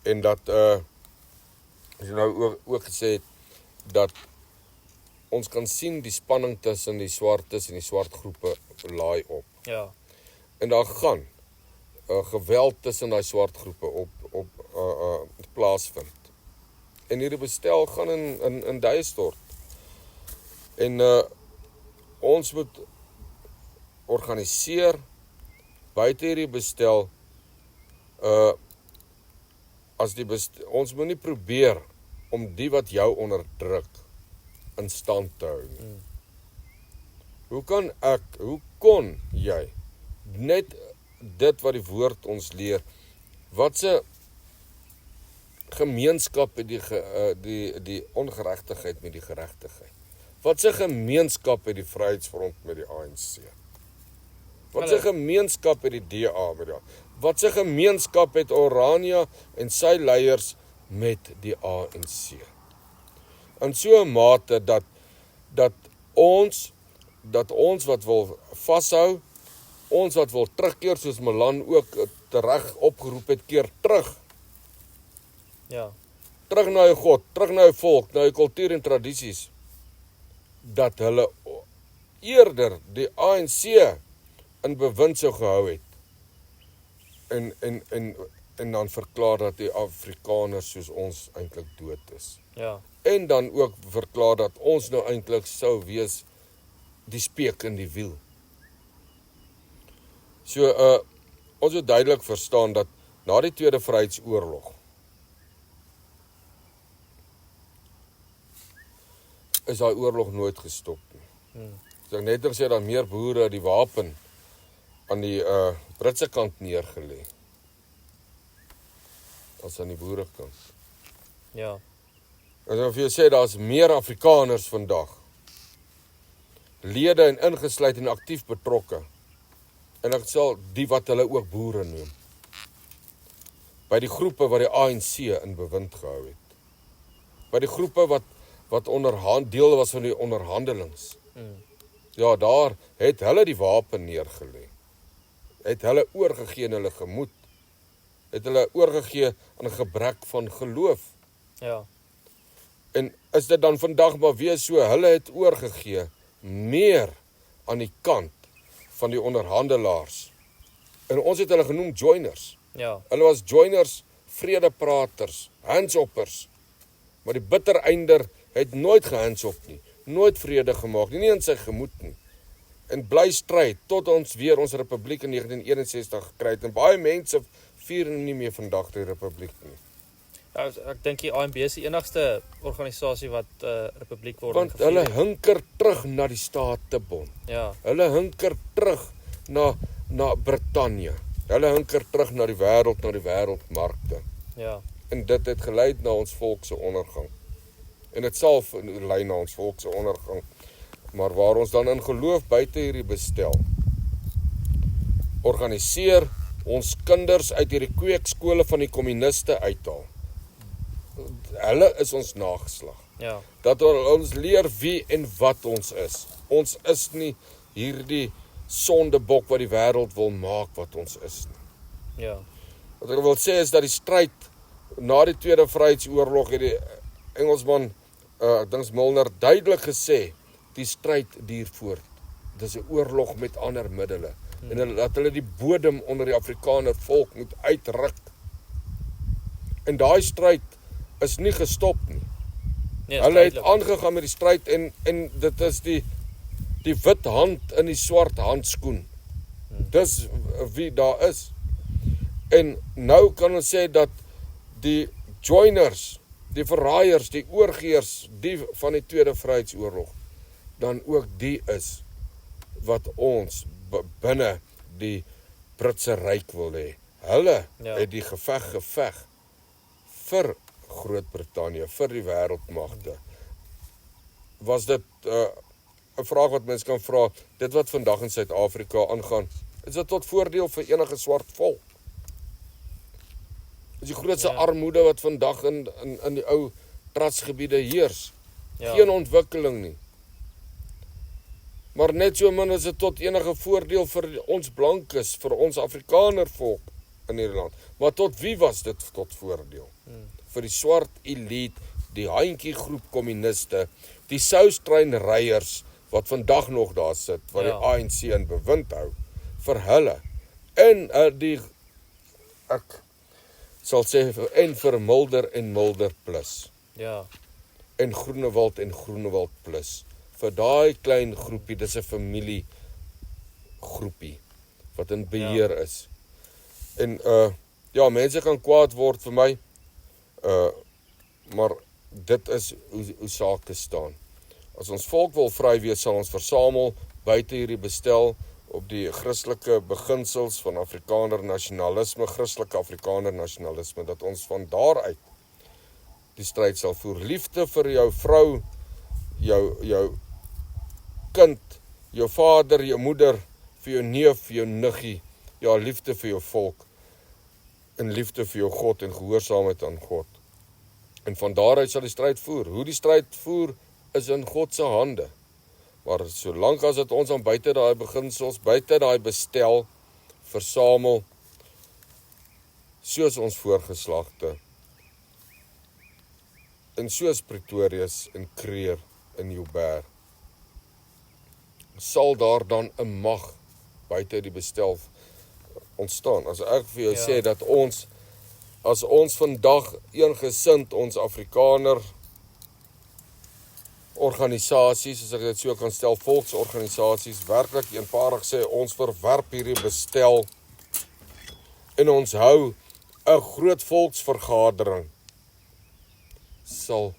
En dat as jy nou ook gesê het dat ons kan sien die spanning tussen die swartes en die swart groepe laai op. Ja. En daar gaan geweld tussen daai swart groepe op plaasvind. En hierdie bestel gaan in duie stort. En ons moet organiseer buite hierdie bestel. Ons moet nie probeer om die wat jou onderdruk in stand te hou nie. Hoe kon jy net dit wat die woord ons leer, wat se gemeenskap het die ongeregtigheid met die geregtigheid? Wat se gemeenskap het die Vryheidsfront met die ANC? Wat se gemeenskap het die DA met die ANC? Wat se gemeenskap het Orania en sy leiers met die ANC? In so 'n mate dat ons wat wil vashou, ons wat wil terugkeer, soos Milan ook tereg opgeroep het, keer terug. Ja. Terug na jou God, terug na jou volk, na jou kultuur en tradisies. Dat hulle eerder die ANC in bewind sou gehou het. En dan verklaar dat die Afrikaners soos ons eintlik dood is. Ja. En dan ook verklaar dat ons nou eintlik sou wees die speek in die wiel. So ons moet duidelik verstaan dat na die Tweede Vryheidsoorlog is daai oorlog nooit gestop nie. So ek net gesê dat meer boere die wapen aan die Britse kant neergelê as aan die boerekant. Ja. En as jy sê daar's meer Afrikaners vandag, lede en ingesluit en aktief betrokke, en ek sal die wat hulle ook boere noem, by die groepe wat die ANC in bewind gehou het, by die groepe wat deel was van die onderhandelings. Ja, daar het hulle die wapen neergelê, het hulle oorgegee in hulle gemoed, het hulle oorgegee aan 'n gebrek van geloof. Ja. En is dit dan vandag maar weer so, hulle het oorgegee meer aan die kant van die onderhandelaars. En ons het hulle genoem joiners. Ja. Hulle was joiners, vredepraters, hands-uppers. Maar die bittereinder het nooit gehands-up nie, nooit vrede gemaak nie in sy gemoed nie. En bly stryd tot ons weer ons republiek in 1961 gekry het. En baie mense vier nie meer vandag die republiek nie. Ja, ek dink die ANC is die enigste organisasie wat republiek word. Want hulle hinker terug na die Statebond. Ja. Hulle hinker terug na Brittanje. Hulle hinker terug na die wêreldmarkte. Ja. En dit het gelei na ons volk se ondergang. En dit sal lei na ons volk se ondergang. maar waar ons dan in geloof buite hierdie bestel. Organiseer ons kinders uit hierdie kweekskole van die kommuniste uithaal. Hulle is ons nageslag. Ja. Dat ons leer wie en wat ons is. Ons is nie hierdie sondebok wat die wêreld wil maak wat ons is nie. Ja. Wat ek wil sê is dat die stryd na die Tweede Vryheidsoorlog het die Engelsman, ek dink Milner, duidelik gesê, die stryd duur voort. Dis 'n oorlog met ander middele. En dat hulle die bodem onder die Afrikaner volk moet uitruk. En daai stryd is nie gestop nie. Nee, Hulle het aangegaan met die stryd en dit is die wit hand in die swart handskoen. Dis wie daar is. En nou kan ons sê dat die joiners, die verraaiers, die oorgeers, die van die Tweede Vryheidsoorlog, dan ook die is wat ons binne die Britse ryk wil hê. Hulle het die geveg vir Groot-Brittanje, vir die wêreldmagte. Was dit 'n vraag wat mense kan vra, dit wat vandag in Suid-Afrika aangaan, is dit tot voordeel vir enige swart volk? Is die grootste armoede wat vandag in die ou trasgebiede heers. Geen ontwikkeling nie. Maar net so min is dit tot enige voordeel vir ons blankes, vir ons Afrikaner volk in hierdie land. Maar tot wie was dit tot voordeel? Vir die swart elite, die handjie groep kommuniste, die soustreinryers wat vandag nog daar sit, wat die ANC in bewind hou, vir hulle. En ek sal sê, en vir Mulder en Mulder plus. Ja. En Groenewald plus. Vir daai klein groepie, dis 'n familie groepie wat in beheer is. En mense kan kwaad word vir my, maar dit is hoe sake staan. As ons volk wil vry wees, sal ons versamel buite hierdie bestel op die Christelike beginsels van Afrikaner nasionalisme, Christelike Afrikaner nasionalisme, dat ons van daaruit die stryd sal voer. Liefde vir jou vrou, jou kind, jou vader, jou moeder, vir jou neef, jou niggie, liefde vir jou volk, en liefde vir jou God en gehoorsaamheid aan God. En van daaruit sal die stryd voer. Hoe die stryd voer is in God se hande. Maar solank as dit ons aan buite daai beginsels, buite daai bestel versamel, soos ons voorgeslagte, en soos Pretorius en Kreer in Joubert, sal daar dan 'n mag buite die bestel ontstaan. As ek vir jou sê dat as ons vandag eengesind ons Afrikaner organisasies, as ek dit so kan stel, volksorganisasies, werklik eenvoudig sê, ons verwerp hierdie bestel en ons hou 'n groot volksvergadering, sal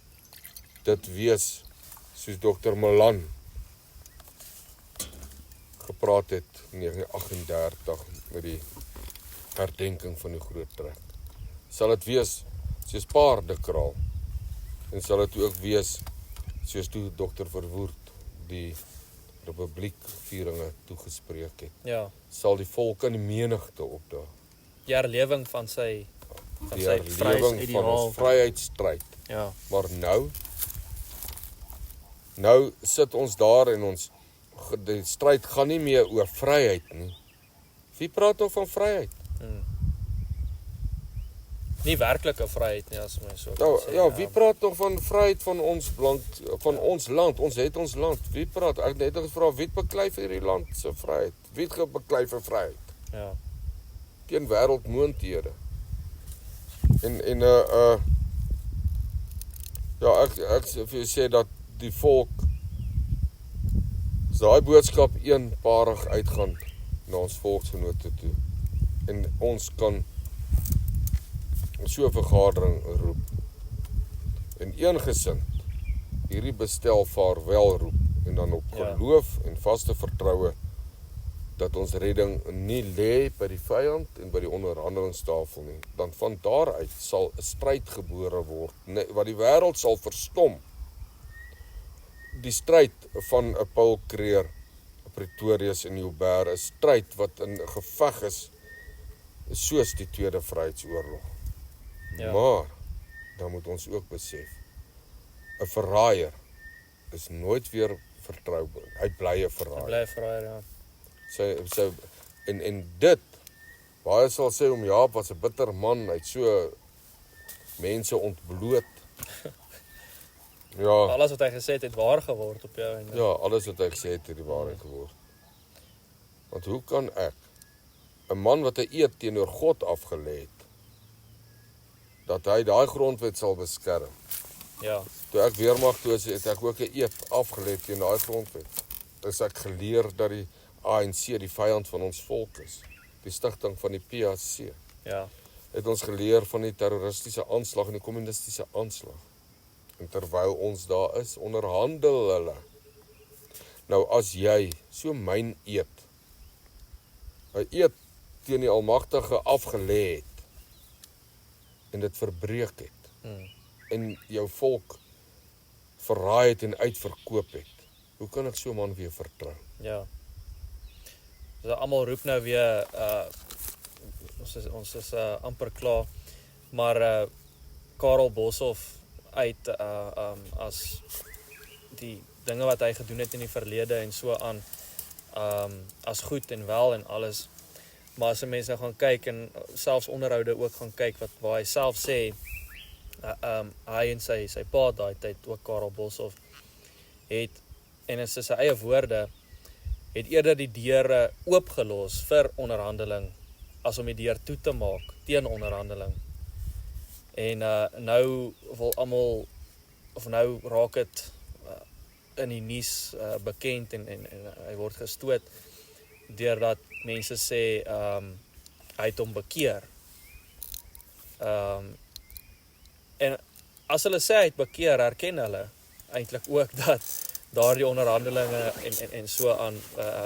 dit wees soos Dr. Malan gepraat het in 1938 met die herdenking van die groot trek. Sal dit wees soos Paardekraal, en sal dit ook wees soos toe Dr. Verwoerd die republiekvieringe toegespreek het. Ja. Sal die volk in die menigte opdaag. Die herlewing van sy Die herlewing van ons vryheidsstryd. Ja. Maar nou sit ons daar en die stryd gaan nie meer oor vryheid nie. Wie praat nog van vryheid? Nie werklike vryheid nie, as my so kan sê. Ja, wie praat nog van vryheid van ons land? Ons het ons land. Wie praat? Ek het net gevra, wie beklei vir hierdie land se vryheid? Wie het beklei vir vryheid? Ja. Teen wêreldmoondhede. Ek vir jou sê dat die volk, as daai boodskap eenparig uitgaan na ons volksgenote toe, en ons kan so 'n vergadering roep, en eengesind hierdie bestel vaarwel roep, en dan op geloof en vaste vertroue, dat ons redding nie lê by die vyand en by die onderhandelingstafel nie, dan van daaruit sal 'n stryd gebore word, wat die wêreld sal verstom. die stryd van 'n Paul Creer, Pretorius en Joubert, 'n stryd wat in geveg is soos die Tweede Vryheidsoorlog. Ja. Maar dan moet ons ook besef, 'n verraaier is nooit weer vertroubaar. Hy bly 'n verraaier. Bly verraaier, ja. En dit, baie sal sê om Jaap was 'n bitter man, hy het so mense ontbloot. Ja, Alles wat hy gesê het waar geword op jou en ja, alles wat hy gesê het die waarheid geword. Want hoe kan ek, 'n man wat 'n eed teenoor God afgelê het, dat hy daai grondwet sal beskerm? ja, Toe ek weermag toe is, het ek ook 'n eed afgelê teen daai grondwet. Is ek geleer dat die ANC die vyand van ons volk is. Die stigting van die PAC ja, het ons geleer van die terroristiese aanslag en die kommunistiese aanslag. En terwyl ons daar is, onderhandel hulle. Nou as jy so myn eed, 'n eed teen die Almagtige afgelê het en dit verbreek het en jou volk verraai het en uitverkoop het, hoe kan ek so 'n man weer vertrou? ja. So almal roep nou weer, ons is amper klaar, maar Karel Boshoff uit as die dinge wat hy gedoen het in die verlede en so aan, as goed en wel en alles. Maar as 'n mens nou gaan kyk en selfs onderhoude ook gaan kyk waar hy self sê, hy en sy pa daai tyd, ook Karel Boshoff, het, en in sy eie woorde, het eerder die deure oopgelos vir onderhandeling, as om die deur toe te maak teen onderhandeling. En nou wil almal, of nou raak dit in die nuus bekend en hy word gestoot deurdat mense sê hy het hom bekeer. En as hulle sê hy het bekeer, herken hulle eintlik ook dat daardie onderhandelinge en so aan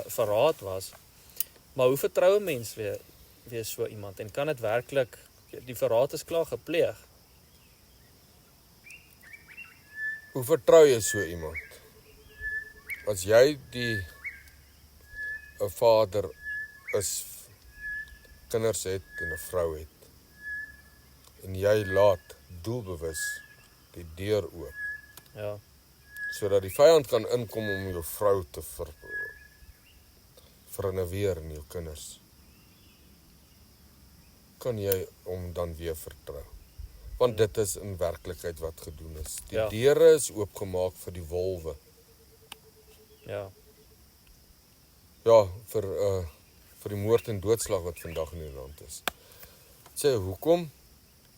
verraad was. Maar hoe vertrou 'n mens weer so iemand? En kan dit werklik, die verraad is klaar gepleeg? Hoe vertrou jy so iemand? As jy 'n vader is, kinders het en 'n vrou het, en jy laat doelbewus die deur oop, Ja, sodat die vyand kan inkom om jou vrou te vernuweer en jou kinders, kan jy hom dan weer vertrou? Want dit is in werklikheid wat gedoen is. Die Ja. deure is oopgemaak vir die wolwe. ja, Ja, vir die moord en doodslag wat vandag in die land is. Sê, hoekom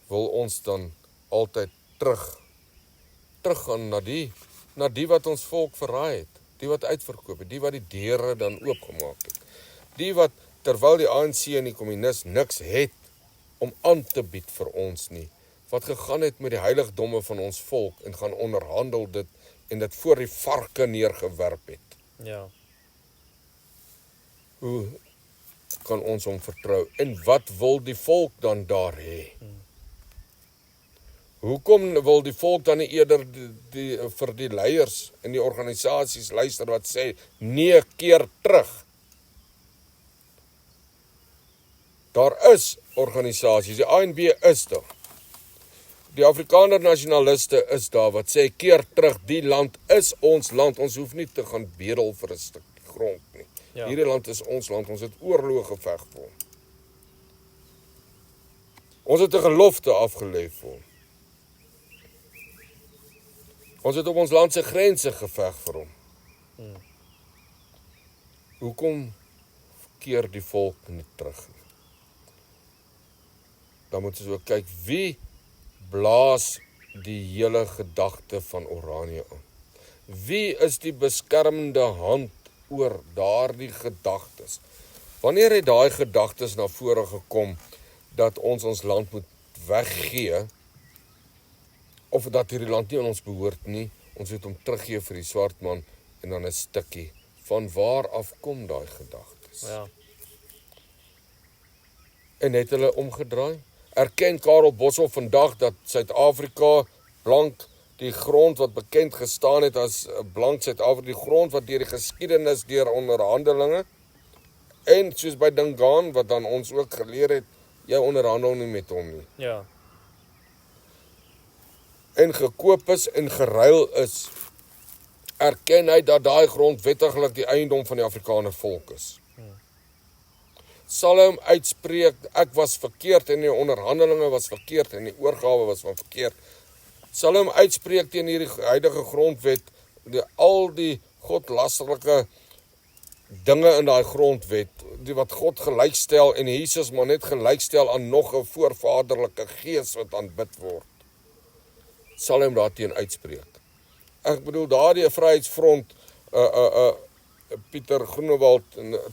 wil ons dan altyd teruggaan na die wat ons volk verraai het, die wat uitverkoop het, die wat die deure dan oopgemaak het, die wat terwyl die ANC en die kommunis niks het om aan te bied vir ons nie, wat gegaan het met die heiligdomme van ons volk en gaan onderhandel dit en dit voor die varke neergewerp het. ja, Hoe kan ons hom vertrou? En wat wil die volk dan daar hê? Hoekom wil die volk dan nie eerder vir die leiers en die organisasies luister wat sê, nee, keer terug? Daar is organisasies, die ANB is daar. Die Afrikaner nasionaliste is daar wat sê, keer terug, die land is ons land, ons hoef nie te gaan bedel vir 'n stuk grond nie. Ja. Hierdie land is ons land, ons het oorloë geveg vir hom. Ons het 'n gelofte afgelê vir hom. Ons het op ons land se grense geveg vir hom. Hoekom keer die volk nie terug nie? Dan moet ons ook kyk, wie blaas die hele gedagte van Oranje aan? Wie is die beskermende hand oor daardie gedagtes? Wanneer het daai gedagtes na vore gekom dat ons land moet weggee, of dat hierdie land nie aan ons behoort nie, ons moet hom teruggee vir die swart man en dan 'n stukkie? Van waar af kom daai gedagtes? ja, En het hulle omgedraai? Erken Karel Boshoff vandag dat Suid-Afrika blank die grond wat bekend gestaan het as blank Suid-Afrika, die grond wat deur die geskiedenis, deur onderhandelinge, en soos by Dingaan, wat dan ons ook geleer het, jy onderhandel nie met hom nie. Ja. En gekoop is en geruil is, erken hy dat daai grond wettiglik die eiendom van die Afrikaner volk is. Sal hy hom uitspreek, ek was verkeerd en die onderhandelinge was verkeerd en die oorgawe was van verkeerd, sal hy hom uitspreek teen hierdie huidige grondwet, al die godlasterlike dinge in daai grondwet, die wat God gelykstel en Jesus maar net gelykstel aan nog 'n voorvaderlike gees wat aanbid word, sal hy hom daarteen uitspreek. Ek bedoel, daardie Vryheidsfront, Pieter Groenewald,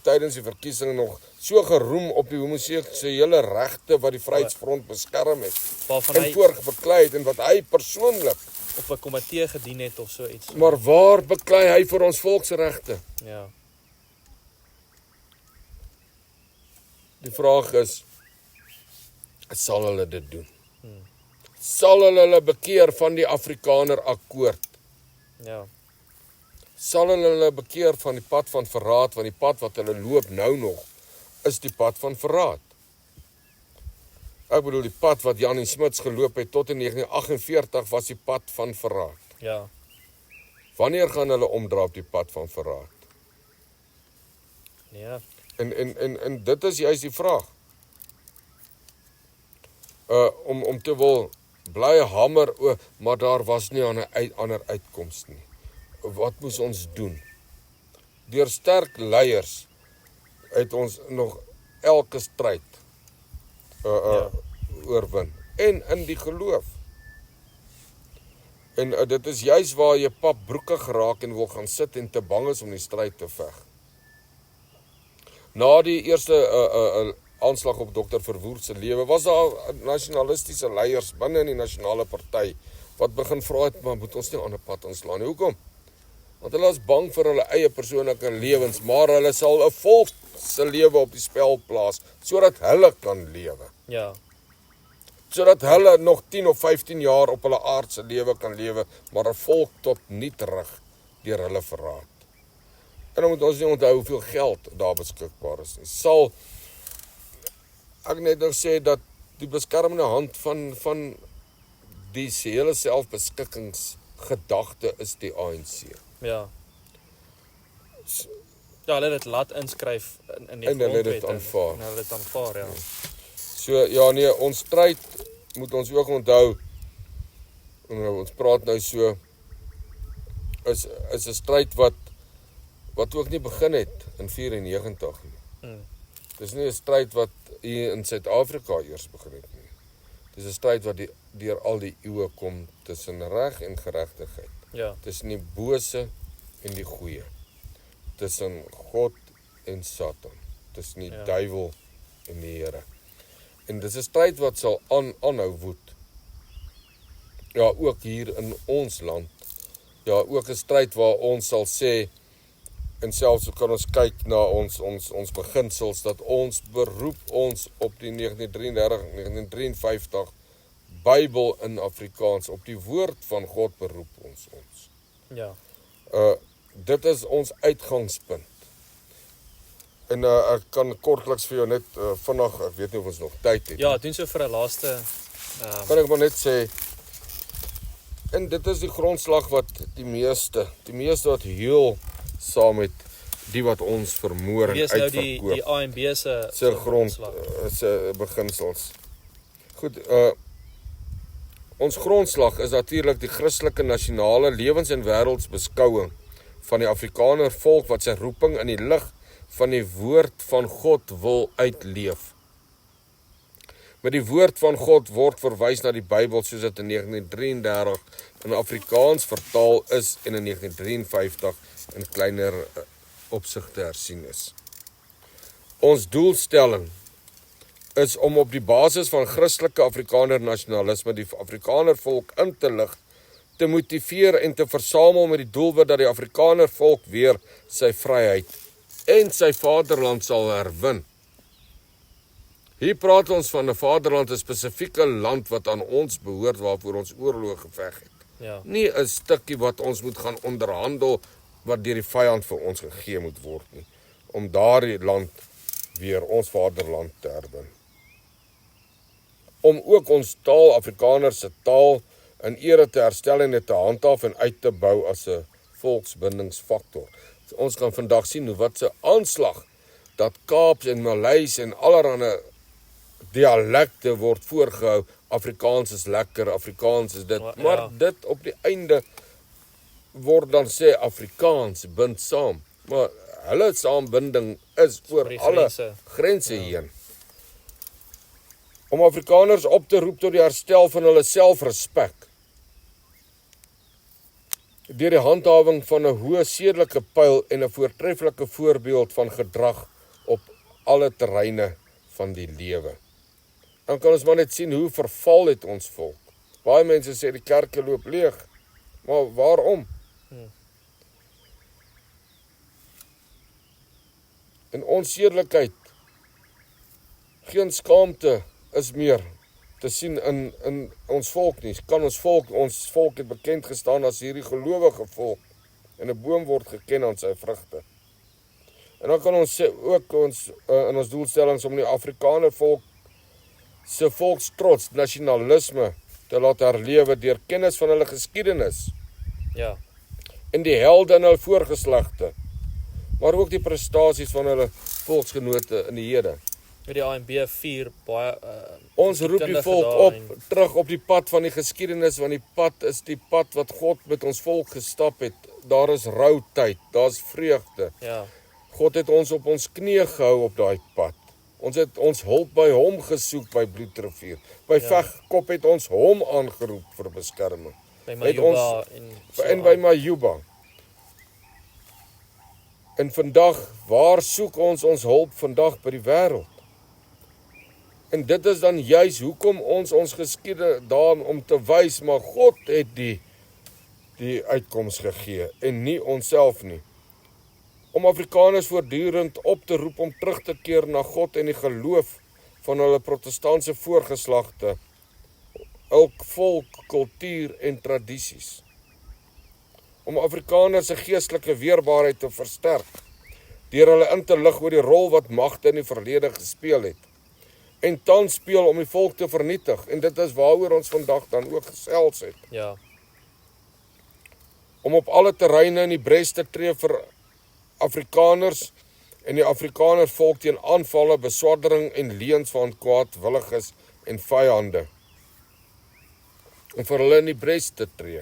tydens die verkiesing nog so geroem op die homoseksuele regte wat die Vryheidsfront beskerm het, Waarvan en hy voorbeklei het, en wat hy persoonlik, op 'n komitee gedien het of so iets. maar waar beklei hy vir ons volksregte? Ja. Die vraag is, sal hulle dit doen? Sal hulle bekeer van die Afrikaner akkoord? Ja. Sal hulle bekeer van die pad van verraad, want die pad wat hulle loop nou nog, is die pad van verraad. Ek bedoel, die pad wat Janie Smuts geloop het tot in 1948 was die pad van verraad. Ja. Wanneer gaan hulle omdraai op die pad van verraad? Ja. En dit is juist die vraag. Om te wil bly hamer, maar daar was nie 'n ander uitkoms nie. Wat moes ons doen? Deur sterk leiers het ons nog elke stryd oorwin. En in die geloof. En dit is juis waar jy pap broeke geraak en wil gaan sit en te bang is om die stryd te veg. Na die eerste aanslag op Dr. Verwoerd se lewe, was daar nasionalistiese leiers binne in die nasionale party wat begin vra het, maar moet ons nie aan 'n pad inslaan nie. Hoekom? Want hulle is bang vir hulle eie persoonlike lewens, maar hulle sal 'n volk se lewe op die spel plaas, sodat hulle kan lewe. Ja. Sodat hulle nog 10 of 15 jaar op hulle aardse lewe kan lewe, maar 'n volk tot niet rig deur hulle verraad. En dan moet ons nie onthou hoeveel geld daar beskikbaar is nie. Sal ek net nog sê dat die beskermende hand van die hele selfbeskikkingsgedagte is die ANC. Ja. Ja, hulle het dit laat inskryf in die En hulle het dit grondwet aanvaar. en hulle het dit aanvaar, ja. So, ja nee, ons stryd moet ons ook onthou, ons praat nou so, is 'n stryd wat ook nie begin het in 94 nie. Dis nie 'n stryd wat hier in Suid-Afrika eers begin het nie. Dis 'n stryd wat deur al die eeue kom tussen reg en geregtigheid. Ja. Tussen die bose en die goeie. Tussen God en Satan. Tussen die duiwel en die Here. En dis 'n stryd wat sal aanhou woed. Ja, ook hier in ons land. Ja, ook 'n stryd waar ons sal sê, en selfs kan ons kyk na ons beginsels, dat ons beroep ons op die 1953 Bybel in Afrikaans, op die woord van God beroep ons. Ja. Dit is ons uitgangspunt. En ek kan kortliks vir jou net vinnig, ek weet nie of ons nog tyd het. Ja, doen so vir 'n laaste Kan ek maar net sê, en dit is die grondslag wat die meeste wat heel saam met die wat ons vermoor en uitverkoop. uitverkoop. Nou die ANB se grond se beginsels. Goed, ons grondslag is natuurlik die Christelike nasionale lewens- en wêreldsbeskouing van die Afrikaner volk wat sy roeping in die lig van die woord van God wil uitleef. Met die woord van God word verwys na die Bybel soos dit in 1933 in Afrikaans vertaal is en in 1953 in kleiner opsigte hersien is. Ons doelstelling is om op die basis van Christelike Afrikaner nasionalisme die Afrikaner volk in te lig, te motiveer en te versamel met die doelwit dat die Afrikaner volk weer sy vryheid en sy vaderland sal herwin. Hier praat ons van 'n vaderland, 'n spesifieke land wat aan ons behoort waarvoor ons oorloë geveg het. Ja. Nie 'n stukkie wat ons moet gaan onderhandel wat deur die vyand vir ons gegee moet word nie, om daardie land weer ons vaderland te herwin. Om ook ons taal, Afrikaners se taal, in ere te herstel en dit te handhaaf en uit te bou as 'n volksbindingsfaktor. Ons kan vandag sien hoe wat 'n aanslag dat Kaaps en Maleis en allerlei dialekte word voorgehou. Afrikaans is lekker, Afrikaans is dit, Ja. maar dit op die einde word dan sê Afrikaans bind saam, maar hulle saambinding is oor die alle grense heen. Om Afrikaners op te roep tot die herstel van hulle selfrespek deur die handhawing van 'n hoë sedelike pyl en 'n voortreffelike voorbeeld van gedrag op alle terreine van die lewe. Dan kan ons maar net sien hoe verval het ons volk. Baie mense sê die kerke loop leeg, maar waarom? En onsedelikheid, geen skaamte is meer te sien in ons volk nie. Kan ons volk het bekend gestaan as hierdie gelowige volk, en 'n boom word geken aan sy vrugte. En dan kan ons sê ook in ons doelstellings om die Afrikaner volk se volkstrots, nasionalisme te laat herlewe deur kennis van hulle geskiedenis Ja. en die helde in hul voorgeslagte, maar ook die prestasies van hulle volksgenote in die hede. Met die ANB 4 baie Ons roep die kundige volk daar op, en- terug op die pad van die geskiedenis, want die pad is die pad wat God met ons volk gestap het. Daar is routyd, daar's vreugde. Ja. God het ons op ons knieë gehou op daai pad. Ons het ons hulp by hom gesoek by Bloedrivier. By Vegkop het ons hom aangeroep vir beskerming. By Het Majuba ons- en En by Majuba. En vandag, waar soek ons hulp vandag by die wêreld? En dit is dan juis hoekom ons geskiede daar om te wys, maar God het die uitkoms gegee en nie onsself nie. Om Afrikaners voortdurend op te roep om terug te keer na God en die geloof van hulle protestantse voorgeslagte, elk volk, kultuur en tradisies. Om Afrikaners se geestelike weerbaarheid te versterk, deur hulle in te lig oor die rol wat magte in die verlede gespeel het, en tans speel om die volk te vernietig, en dit is waaroor ons vandag dan ook gesels het. Ja. Om op alle terreine in die bres te tree vir Afrikaners en die Afrikaner volk teen aanvalle, beswaardering en leuns van kwaadwilliges en vyande. Om vir hulle in die bres te tree.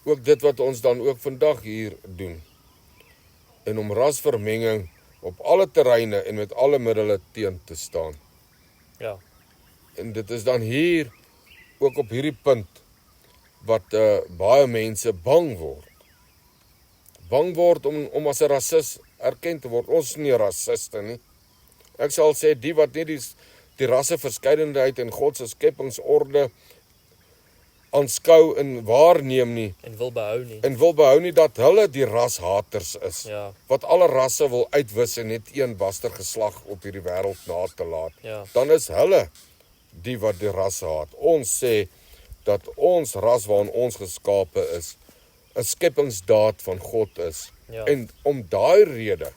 Ook dit wat ons dan ook vandag hier doen. En om rasvermenging op alle terreine en met alle middele teen te staan. Ja. En dit is dan hier, ook op hierdie punt, wat baie mense bang word. Bang word om as 'n rasis erken te word. Ons is nie rasiste nie. Ek sal sê die wat nie die rasseverskeidenheid en God se skepingsorde aanskou en waarneem nie, En wil behou nie. en wil behou nie dat hulle die rashaters is, Ja. wat alle rasse wil uitwis en net een baster geslag op hierdie wêreld na te laat, Ja. dan is hulle die wat die rasse haat. Ons sê dat ons ras waarin ons geskape is, 'n skepingsdaad van God is. Ja. En om daai rede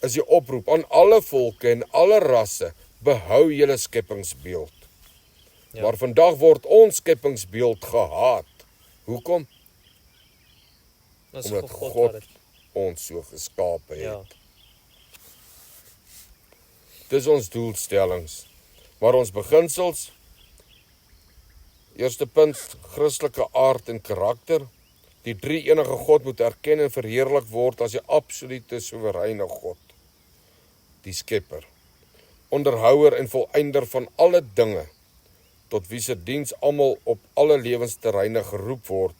is die oproep aan alle volke en alle rasse, behou julle skepingsbeeld. Ja. Maar vandag word ons skepingsbeeld gehaat. Hoekom? Dis Omdat God God wat dit. ons so geskape het. Ja. Dis ons doelstellings. Maar ons beginsels, eerste punt, Christelike aard en karakter. Die drie enige God moet erken en verheerlik word as die absolute soewereine God, die skepper, onderhouer en volëinder van alle dinge, tot wie se diens almal op alle lewensterreine geroep word,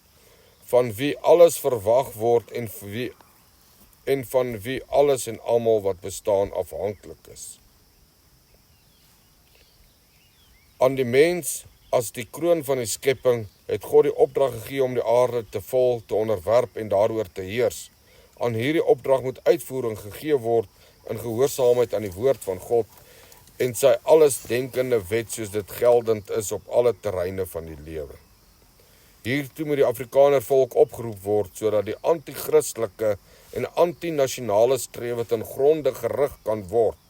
van wie alles verwag word en van wie alles en almal wat bestaan afhanklik is. Aan die mens as die kroon van die skepping het God die opdrag gegee om die aarde te vol, te onderwerp en daaroor te heers. Aan hierdie opdrag moet uitvoering gegee word in gehoorsaamheid aan die woord van God en sy allesdenkende wet soos dit geldend is op alle terreine van die lewe. Hiertoe moet die Afrikaner volk opgeroep word, sodat die anti-christelike en anti-nasionale strewe ten gronde gerig kan word.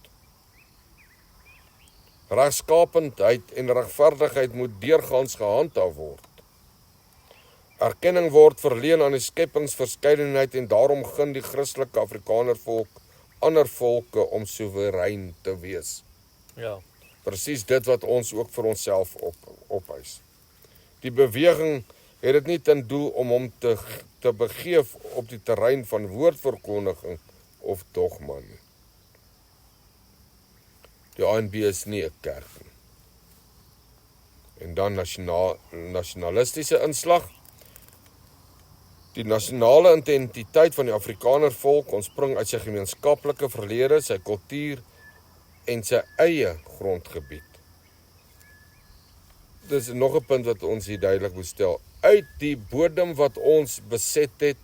Regskapendheid en regverdigheid moet deurgaans gehandhaaf word. Erkenning word verleen aan die skepingsverskeidenheid en daarom gun die Christelike Afrikaner volk ander volke om soewerein te wees. Ja. Presies dit wat ons ook vir onsself opeis. Die beweging het dit nie ten doel om hom te begeef op die terrein van woordverkondiging of dogma nie. Die ANC is nie 'n kerk nie. En dan nasionalistiese inslag. Die nasionale identiteit van die Afrikaner volk ontspring uit sy gemeenskaplike verlede, sy kultuur en sy eie grondgebied. Dis nog 'n punt wat ons hier duidelik moet stel. Uit die bodem wat ons beset het,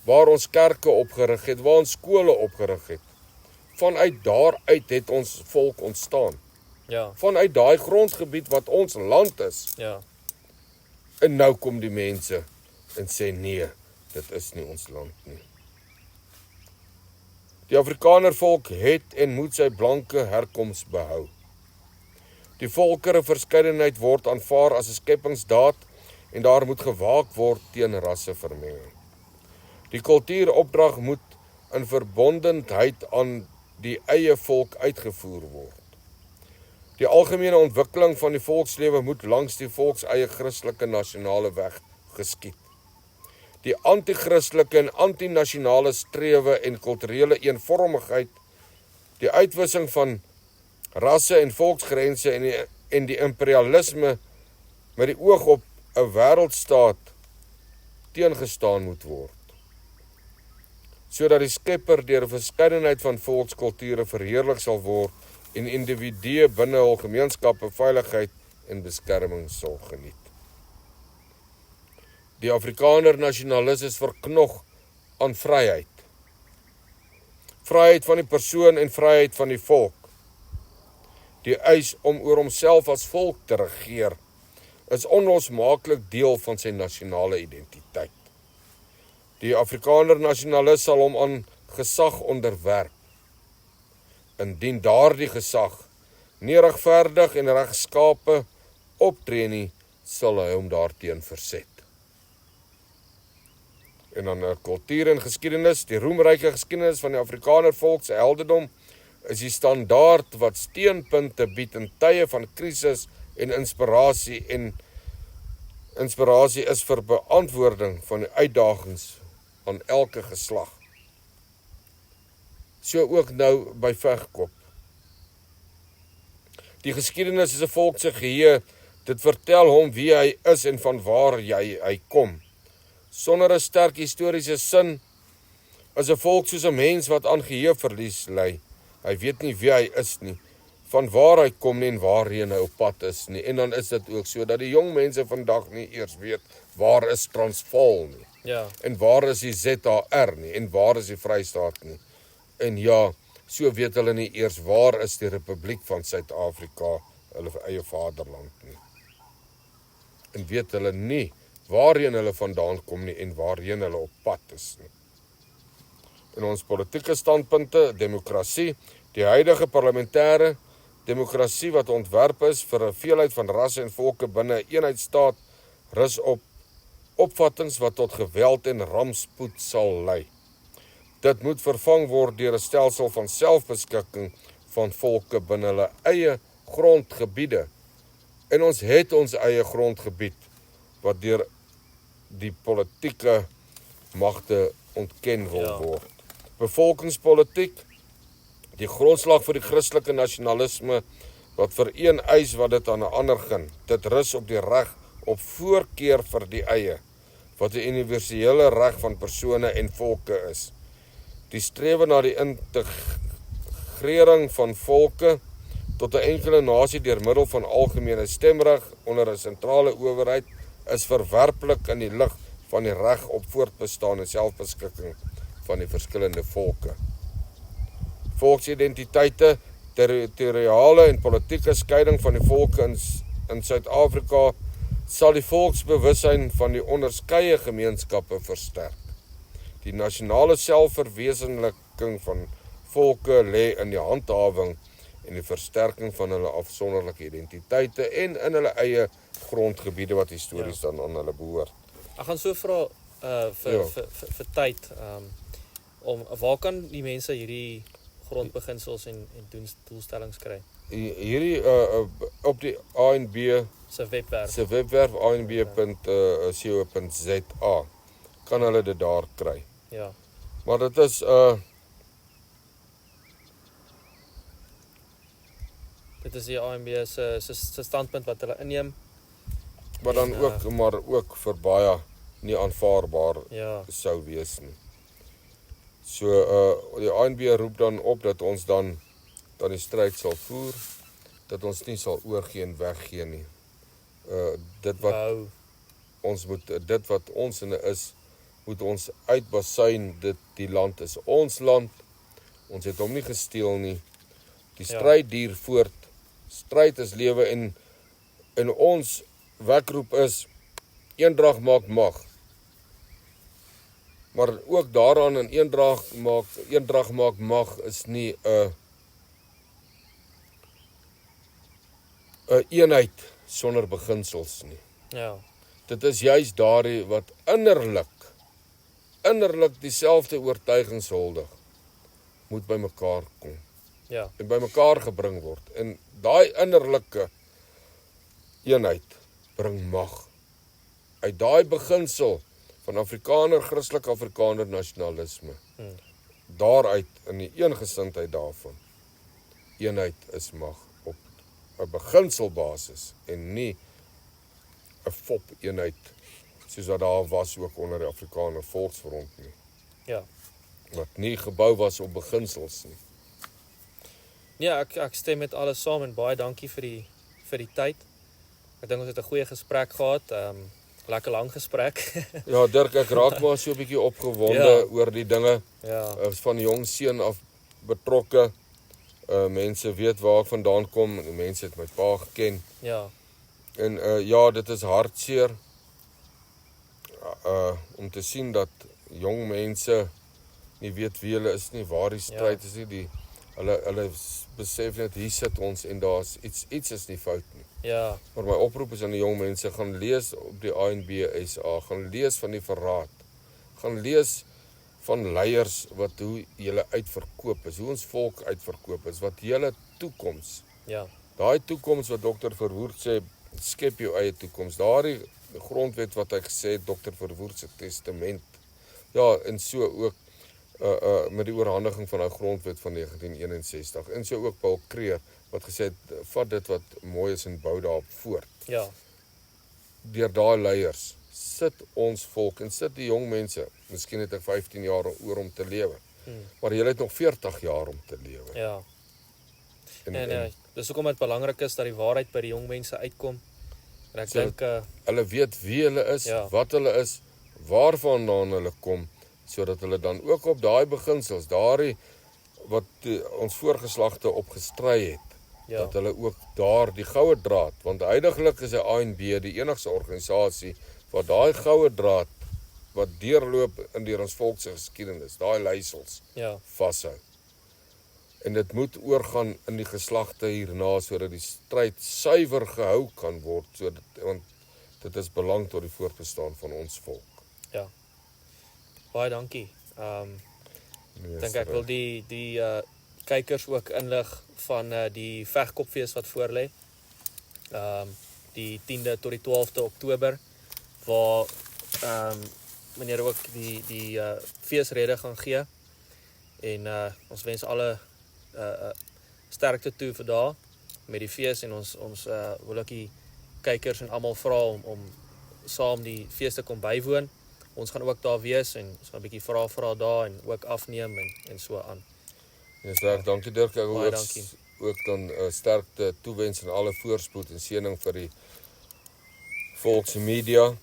waar ons kerke opgerig het, waar ons skole opgerig het, vanuit daaruit het ons volk ontstaan. Ja. Vanuit daai grondgebied wat ons land is. Ja. En nou kom die mense en sê nee, dit is nie ons land nie. Die Afrikaner volk het en moet sy blanke herkoms behou. Die volkere verskeidenheid word aanvaar as 'n skepingsdaad en daar moet gewaak word teen rassevermenging. Die kultuuropdrag moet in verbondenheid aan die eie volk uitgevoer word. Die algemene ontwikkeling van die volkslewe moet langs die volks eie Christelike nasionale weg geskied. Die anti-Christelike en anti-nasionale strewe en kulturele eenvormigheid, die uitwissing van rasse en volksgrense en die imperialisme met die oog op 'n wêreldstaat teengestaan moet word, sodat die Skepper deur 'n verskeidenheid van volkskulture verheerlik sal word en individue binne hul gemeenskappe veiligheid en beskerming sal geniet. Die Afrikaner nasionalis is verknog aan vryheid. Vryheid van die persoon en vryheid van die volk. Die eis om oor homself as volk te regeer is onlosmaaklik deel van sy nasionale identiteit. Die Afrikaner nasionalis sal hom aan gesag onderwerp. Indien daardie gesag nie regverdig en regskape optree nie, sal hy hom daarteen verset. En dan kultuur en geskiedenis, die roemryke geskiedenis van die Afrikaner volk se heldendom is die standaard wat steunpunte bied in tye van krisis en inspirasie is vir beantwoording van die uitdagings aan elke geslag. So ook nou by Vegkop. Die geskiedenis is 'n volk se geheue, dit vertel hom wie hy is en van waar hy kom. Sonder 'n sterk historiese sin is 'n volk soos 'n mens wat aan geheueverlies ly. Hy weet nie wie hy is nie, van waar hy kom nie en waarheen hy op pad is nie. En dan is dit ook so dat die jong mense vandag nie eers weet waar is Transvaal nie. Ja. En waar is die ZAR nie en waar is die Vrystaat nie. En ja, so weet hulle nie eers waar is die Republiek van Suid-Afrika, hulle eie vaderland nie. En weet hulle nie waarheen hulle vandaan kom nie en waarheen hulle op pad is nie. In ons politieke standpunte, demokrasie, die huidige parlementêre demokrasie wat ontwerp is vir 'n veelheid van rasse en volke binne 'n eenheidsstaat, rus op opvattings wat tot geweld en rampspoed sal lei. Dit moet vervang word deur 'n stelsel van selfbeskikking van volke binne hulle eie grondgebiede. En ons het ons eie grondgebied wat deur die politieke magte ontken wil word. Bevolkingspolitiek, die grondslag vir die Christelike nasionalisme wat vir een eis wat dit aan 'n ander gun. Dit rus op die reg op voorkeur vir die eie, wat 'n universele reg van persone en volke is. Die strewe na die integrering van volke tot 'n enkele nasie deur middel van algemene stemreg onder 'n sentrale owerheid is verwerplik in die lig van die reg op voortbestaan en selfbeskikking van die verskillende volke. Volksidentiteite, territoriale en politieke skeiding van die volke in Suid-Afrika sal die volksbewussyn van die onderskeie gemeenskappe versterk. Die nasionale selfverwesenliking van volke lê in die handhawing en die versterking van hulle afsonderlike identiteite en in hulle eie grondgebiede wat histories dan aan hulle behoort. Ek gaan so vra vir tyd, waar kan die mense hierdie grondbeginsels en doelstellings kry? Hierdie op die ANB Se webwerf. se webwerf anb.co.za kan hulle dit daar kry. Ja. Maar dit is Dit is die ANB se standpunt wat hulle inneem. maar dan ook vir baie nie aanvaarbaar Ja. sou wees nie. So die ANB roep dan op dat ons dan die stryd sal voer, dat ons nie sal oorgee en weggee nie. Dit wat ons in is, moet ons uitbasyn. Die land is ons land. Ons het hom nie gesteel nie. Die stryd duur voort. Stryd is lewe en ons wekroep is eendrag maak mag. Maar ook daaraan in eendrag maak mag is nie 'n eenheid sonder beginsels nie. Ja. Dit is juis daardie wat innerlik dieselfde oortuigings huldig, moet by mekaar kom Ja. en by mekaar gebring word. En daai innerlike eenheid bring mag. Uit daai beginsel van Christelik Afrikaner nasionalisme. Daaruit in die eengesindheid daarvan. Eenheid is mag op 'n beginselbasis en nie 'n fop eenheid soos wat daar was ook onder die Afrikaner Volksfront nie. Ja. Wat nie gebou was op beginsels nie. Ja, ek stem met alles saam en baie dankie vir die tyd. Ek dink ons het 'n goeie gesprek gehad. Lekker lang gesprek. Ja, Dirk, ek raak maar so 'n bietjie opgewonde oor die dinge. Ja. Van jong seun af betrokke. Mense weet waar ek vandaan kom. Die mense het my pa geken. Ja. En dit is hartseer om te sien dat jong mense nie weet wie hulle is nie, waar die stryd is nie. Hulle besef net hier sit ons en daar's iets is nie fout nie. Ja. Maar my oproep is aan die jong mense, gaan lees op die ANB SA, gaan lees van die verraad. Gaan lees van leiers hoe julle uitverkoop is, hoe ons volk uitverkoop is, wat julle toekoms. Ja. Daai toekoms wat Dr. Verwoerd sê, skep jou eie toekoms. Daardie grondwet wat hy gesê het, Dr. Verwoerd se testament. Ja, en so ook met die oorhandiging van daai grondwet van 1961. En so ook Paul Creer wat gesê het, vat dit wat mooi is en bou daarop voort. Ja. Deur daai leiers sit ons volk en sit die jong mense. Miskien het ek 15 jaar oor om te lewe. Maar jy het nog 40 jaar om te lewe. Ja. En dis hoekom dit belangrik is dat die waarheid by die jong mense uitkom. En ek dink hulle weet wie hulle is, wat hulle is, waarvandaan hulle kom, sodat hulle dan ook op daai beginsels, daardie wat ons voorgeslagte op gestry het, dat hulle ook daar die goue draad, want heidaglik is die ANB die enigste organisasie wat daai goue draad wat deurloop in deur ons volk se geskiedenis, daai leiersels vashou. En dit moet oorgaan in die geslagte hierna sodat die stryd suiwer gehou kan word, want dit is belang tot die voortbestaan van ons volk. Ja. Baie dankie. Dink ek wil die kykers ook inlig van die vegkopfees wat voorlê. Die 10de tot die 12de Oktober waar meneer ook die feesrede gaan gee. En ons wens alle sterkte toe vir daar met die fees en ons wil ook die kykers en almal vra om saam die fees te kom bywoon. Ons gaan ook daar wees en ons gaan 'n bietjie vra daar en ook afneem en so aan. Ja, sterk, dankie Dirk. Ek wil dankie. Ook dan sterkte toewens en alle voorspoed en seëning vir die volksmedia.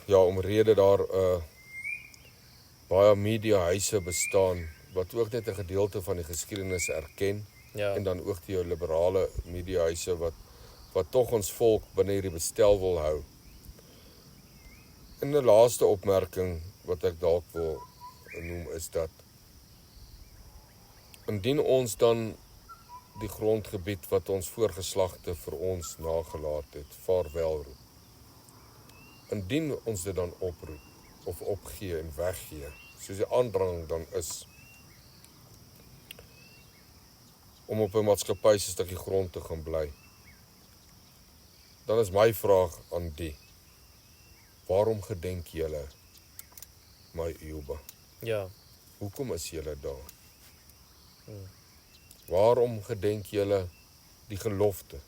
Omrede daar baie mediahuise bestaan wat ook net 'n gedeelte van die geskiedenis erken en dan ook die liberale mediahuise wat wat tog ons volk binne hierdie bestel wil hou. En 'n laaste opmerking wat ek dalk wil noem is dat indien ons dan die grondgebied wat ons voorgeslagte vir ons nagelaat het, vaarwel roep. Indien ons dit dan oproep of opgee en weggee, soos die aandrang dan is om op 'n maatskappy se stukkie grond te gaan bly, dan is my vraag aan die: waarom gedenk julle my Eoba? Ja. Hoekom is julle daar? Waarom gedenk julle die gelofte?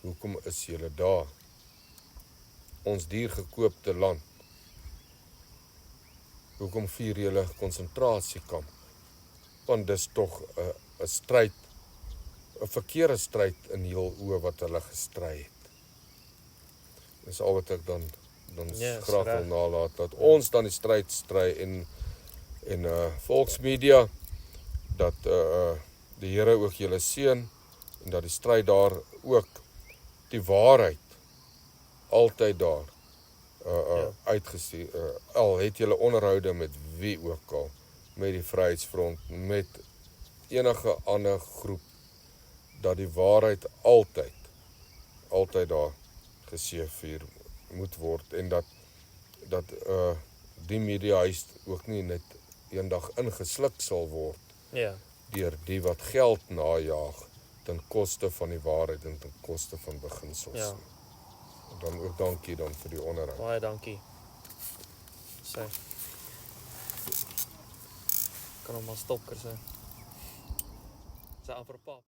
Hoekom is julle daar? Ons diergekoopte land. Hoekom vier julle konsentrasiekamp? Want dis tog 'n stryd, 'n verkeerde stryd in heel oë wat hulle gestry het. Dis al wat ek dan graag wil nalaat, dat ons dan die stryd stry en volksmedia, dat die Here ook julle seën en dat die stryd daar ook die waarheid altyd daar uitgestuur, al het julle onderhoude met wie ook al, met die Vryheidsfront, met enige ander groep, dat die waarheid altyd daar geseëvier moet word en dat die mediahuis ook nie net eendag ingesluk sal word deur die wat geld najaag ten koste van die waarheid en ten koste van beginsels. Ja. Dan ook dankie dan vir die onderhoud. Baie dankie. Kan hom maar stop, Kersê. Sy amper pap.